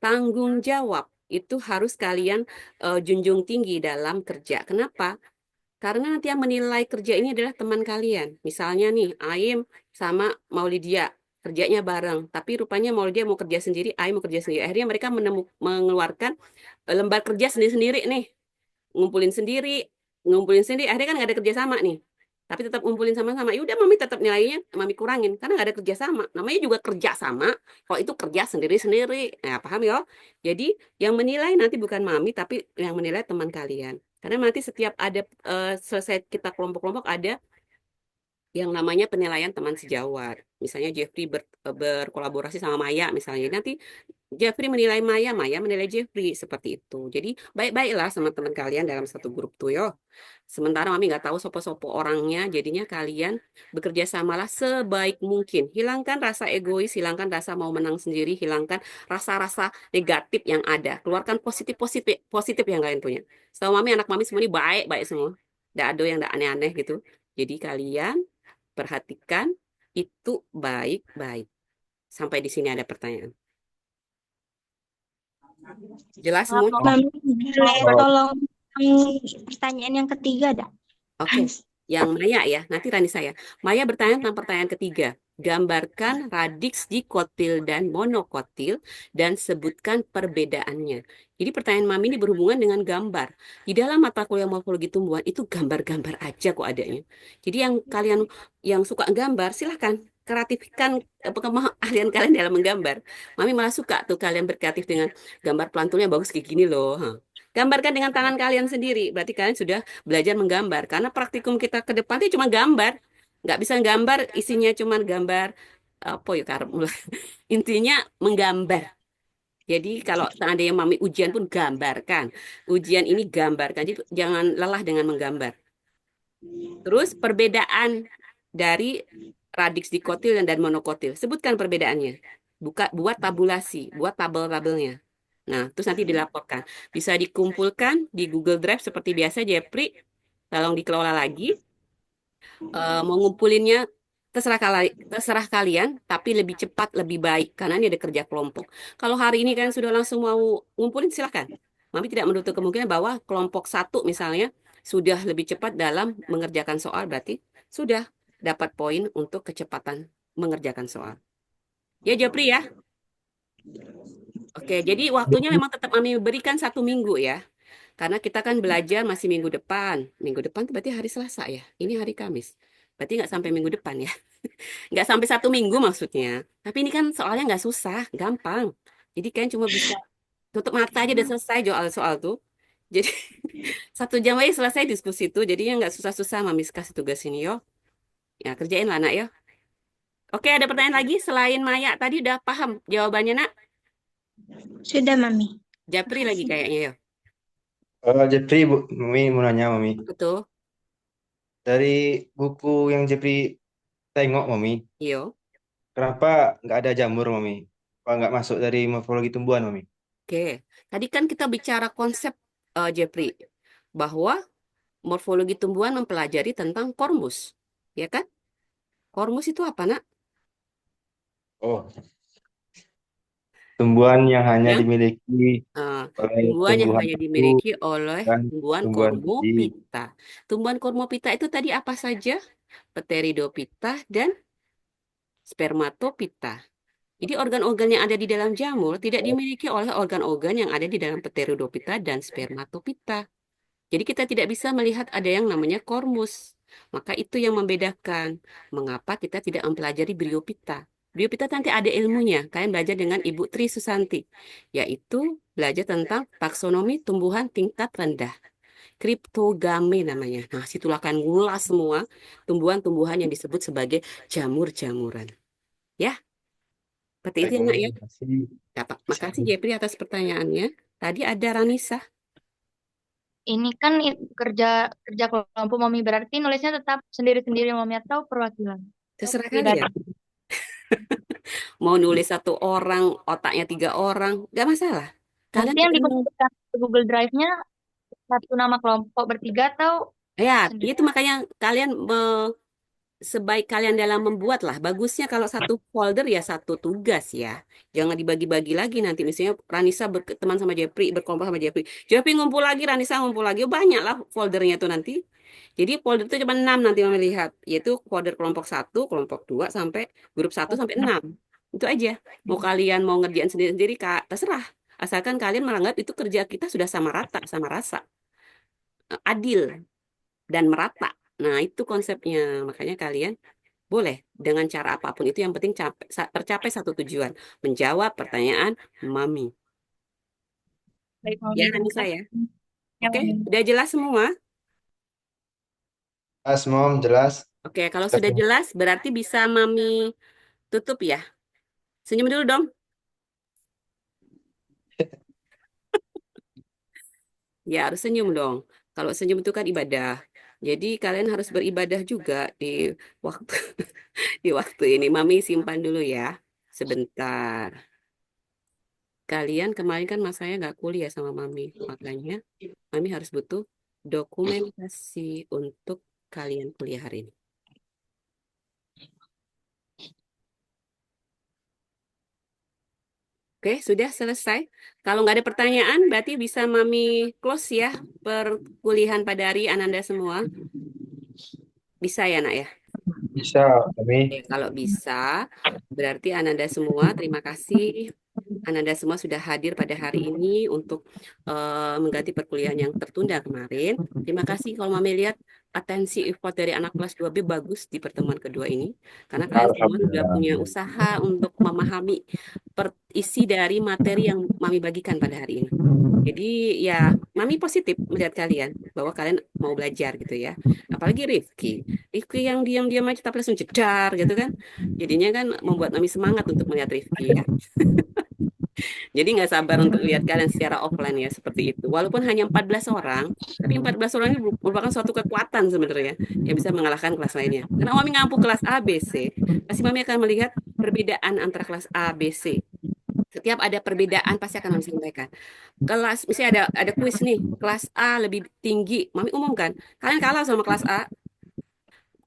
tanggung jawab. Itu harus kalian junjung tinggi dalam kerja. Kenapa? Karena nanti yang menilai kerja ini adalah teman kalian. Misalnya nih, Aim sama Maulidia kerjanya bareng, tapi rupanya Maulidia mau kerja sendiri, Aim mau kerja sendiri. Akhirnya mereka mengeluarkan lembar kerja sendiri-sendiri nih, ngumpulin sendiri. Akhirnya kan nggak ada kerja sama nih. Tapi tetap ngumpulin sama-sama. Ya udah Mami tetap nilainya Mami kurangin karena nggak ada kerja sama. Namanya juga kerja sama. Kalau itu kerja sendiri-sendiri. Nah, paham ya? Jadi yang menilai nanti bukan Mami tapi yang menilai teman kalian. Karena nanti setiap ada selesai kita kelompok-kelompok ada yang namanya penilaian teman sejawat. Misalnya Jeffrey berkolaborasi sama Maya misalnya. Nanti Jeffrey menilai Maya, Maya menilai Jeffrey, seperti itu. Jadi baik-baiklah sama teman kalian dalam satu grup tuh yo. Sementara Mami nggak tahu sopo-sopo orangnya, jadinya kalian bekerja samalah sebaik mungkin. Hilangkan rasa egois, hilangkan rasa mau menang sendiri, hilangkan rasa-rasa negatif yang ada. Keluarkan positif yang kalian punya. Setahu Mami, anak Mami semua ini baik-baik semua. Nggak ada yang aneh-aneh gitu. Jadi kalian perhatikan itu baik-baik. Sampai di sini ada pertanyaan. Jelas semua? Mami, boleh tolong pertanyaan yang ketiga ada? Oke, yang Maya ya, nanti Rani saya. Maya bertanya tentang pertanyaan ketiga. Gambarkan radix dikotil dan monokotil dan sebutkan perbedaannya. Jadi pertanyaan Mami ini berhubungan dengan gambar. Di dalam mata kuliah morfologi tumbuhan itu gambar-gambar aja kok adanya. Jadi yang kalian yang suka gambar silahkan kreatifkan keahlian kalian dalam menggambar. Mami malah suka tuh kalian berkreatif dengan gambar plantulnya bagus kayak gini loh. Gambarkan dengan tangan kalian sendiri. Berarti kalian sudah belajar menggambar. Karena praktikum kita ke depan itu cuma gambar. Nggak bisa gambar, isinya cuma gambar. Apa ya, intinya menggambar. Jadi kalau seandainya Mami ujian pun gambarkan. Ujian ini gambarkan. Jadi jangan lelah dengan menggambar. Terus perbedaan dari radiks dikotil dan monokotil. Sebutkan perbedaannya. Buat tabulasi, buat tabel-tabelnya. Nah, terus nanti dilaporkan. Bisa dikumpulkan di Google Drive seperti biasa, Jepri. Tolong dikelola lagi. Mau ngumpulinnya terserah kalian, tapi lebih cepat, lebih baik. Karena ini ada kerja kelompok. Kalau hari ini kan sudah langsung mau ngumpulin, silakan. Mami tidak menutup kemungkinan bahwa kelompok satu misalnya sudah lebih cepat dalam mengerjakan soal, berarti sudah dapat poin untuk kecepatan mengerjakan soal. Ya, Jopri ya. Oke, jadi waktunya memang tetap Mami berikan 1 minggu ya. Karena kita kan belajar masih minggu depan. Minggu depan itu berarti hari Selasa ya. Ini hari Kamis. Berarti nggak sampai minggu depan ya. Nggak sampai 1 minggu maksudnya. Tapi ini kan soalnya nggak susah, gampang. Jadi kan cuma bisa tutup mata aja udah selesai soal tuh. Jadi 1 jam aja selesai diskusi itu. Jadinya nggak susah-susah Mami kasih tugas ini yo. Ya kerjain lah nak ya. Oke, ada pertanyaan lagi selain Maya tadi udah paham jawabannya nak? Sudah, Mami. Japri lagi kayaknya ya. Jepri, Mami mau nanya, Mami. Betul. Dari buku yang Jepri tengok, Mami, Iyo. kenapa nggak ada jamur, Mami? Apa nggak masuk dari morfologi tumbuhan, Mami? Oke, tadi kan kita bicara konsep Jepri bahwa morfologi tumbuhan mempelajari tentang kormus, ya kan? Kormus itu apa nak? Oh, tumbuhan yang hanya Yang dimiliki oleh tumbuhan yang tumbuhan hanya batu dimiliki oleh dan tumbuhan tumbuhan biji. kormopita. Tumbuhan kormopita itu tadi apa saja? Pteridopita dan spermatopita. Jadi organ-organ yang ada di dalam jamur tidak dimiliki oleh organ-organ yang ada di dalam Pteridopita dan Spermatopita. Jadi kita tidak bisa melihat ada yang namanya kormus. Maka itu yang membedakan mengapa kita tidak mempelajari Bryopita. Bryopita nanti ada ilmunya. Kalian belajar dengan Ibu Tri Susanti, yaitu belajar tentang taksonomi tumbuhan tingkat rendah. Cryptogame namanya. Nah, situlah kalian ngulas semua tumbuhan-tumbuhan yang disebut sebagai jamur-jamuran. Ya, seperti itu Baik, ya, Nak Mami. ya. Terima kasih. Makasih Jepri atas pertanyaannya. Tadi ada Ranisa. Ini kan kerja kerja kelompok Mami, berarti nulisnya tetap sendiri-sendiri Mami atau perwakilan? Terserah Tidak. kalian. Mau nulis 1 orang, otaknya 3 orang, nggak masalah. Kalian Nanti yang tidak dikumpulkan ke Google Drive-nya satu nama kelompok bertiga atau ya, sendiri? itu makanya kalian sebaik kalian dalam membuat lah. Bagusnya kalau satu folder ya satu tugas ya. Jangan dibagi-bagi lagi nanti. Misalnya Ranisa berteman sama Jepri, berkelompok sama Jepri. Jepri ngumpul lagi, Ranisa ngumpul lagi. Oh, banyak lah foldernya tuh nanti. Jadi folder itu cuma 6 nanti Mami lihat. Yaitu folder kelompok 1, kelompok 2, sampai grup 1 sampai 6. Itu aja. Mau kalian mau ngerjain sendiri-sendiri, Kak, terserah. Asalkan kalian menganggap itu kerja kita sudah sama rata, sama rasa. Adil dan merata. Nah, itu konsepnya. Makanya kalian boleh dengan cara apapun itu yang penting tercapai satu tujuan, menjawab pertanyaan Mami. Baik, Mami. Ya, Terima Ranisa kasih. ya. Ya, Oke, Mami. udah jelas semua? Mom, jelas. Oke, kalau sudah jelas berarti bisa Mami tutup ya. Senyum dulu dong. Ya, harus senyum dong. Kalau senyum itu kan ibadah. Jadi kalian harus beribadah juga di waktu di waktu ini. Mami simpan dulu ya. Sebentar. Kalian kemarin kan masanya nggak kuliah sama Mami. Makanya Mami harus butuh dokumentasi untuk kalian kuliah hari ini. Oke, sudah selesai. Kalau nggak ada pertanyaan, berarti bisa Mami close ya perkuliahan pada hari Ananda semua. Bisa ya, Nak ya? Bisa, Mami. Oke, kalau bisa, berarti Ananda semua, terima kasih. Ananda semua sudah hadir pada hari ini untuk mengganti perkuliahan yang tertunda kemarin. Terima kasih kalau Mami lihat atensi effort dari anak kelas 2B bagus di pertemuan kedua ini. Karena kalian semua sudah Alhamdulillah. punya usaha untuk memahami isi dari materi yang Mami bagikan pada hari ini. Jadi ya Mami positif melihat kalian bahwa kalian mau belajar gitu ya. Apalagi Rifki. Rifki yang diam-diam aja tapi langsung jedar gitu kan. Jadinya kan membuat Mami semangat untuk melihat Rifki ya. Jadi nggak sabar untuk lihat kalian secara offline ya, seperti itu. Walaupun hanya 14 orang, tapi 14 orang ini merupakan suatu kekuatan sebenarnya yang bisa mengalahkan kelas lainnya. Karena Mami ngampu kelas A, B, C, pasti Mami akan melihat perbedaan antara kelas A, B, C. Setiap ada perbedaan pasti akan Mami sampaikan. Kelas, misalnya ada kuis nih, kelas A lebih tinggi, Mami umumkan. Kalian kalah sama kelas A,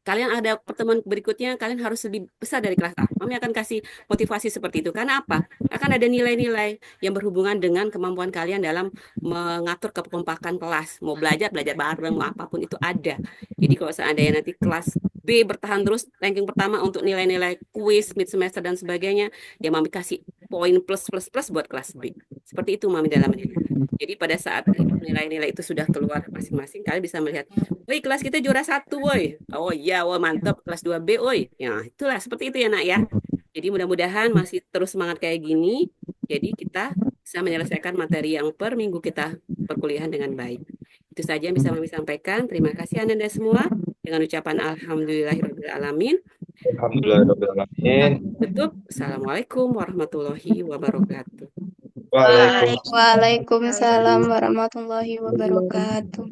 kalian ada pertemuan berikutnya, kalian harus lebih besar dari kelas A. Mami akan kasih motivasi seperti itu. Karena apa? Akan ada nilai-nilai yang berhubungan dengan kemampuan kalian dalam mengatur kekompakan kelas. Mau belajar, belajar bareng, mau apapun itu ada. Jadi kalau seandainya nanti kelas B bertahan terus ranking pertama untuk nilai-nilai kuis, mid semester dan sebagainya, ya Mami kasih poin plus plus plus buat kelas B. Seperti itu Mami dalam nilai. Jadi pada saat nilai-nilai itu sudah keluar masing-masing, kalian bisa melihat, woi kelas kita juara 1, woi. Oh iya, wah mantap, kelas 2B, woi. Ya, itulah seperti itu ya nak ya. Jadi mudah-mudahan masih terus semangat kayak gini. Jadi kita bisa menyelesaikan materi yang per minggu kita perkuliahan dengan baik. Itu saja yang bisa kami sampaikan. Terima kasih Anda semua. Dengan ucapan Alhamdulillahirrahmanirrahim. Alhamdulillahirrahmanirrahim. Tutup. Assalamualaikum warahmatullahi wabarakatuh. Waalaikumsalam warahmatullahi wabarakatuh.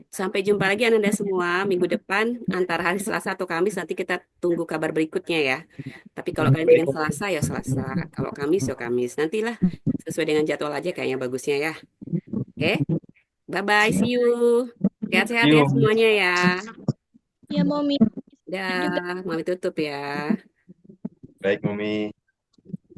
Sampai jumpa lagi Anda semua minggu depan antara hari Selasa atau Kamis, nanti kita tunggu kabar berikutnya ya. Tapi kalau kalian ingin Selasa ya Selasa, kalau Kamis ya Kamis. Nantilah sesuai dengan jadwal aja kayaknya bagusnya ya. Oke, bye bye, see you. Sehat-sehat ya semuanya ya. Ya, Mami. Dah, Mami tutup ya. Baik, Mami.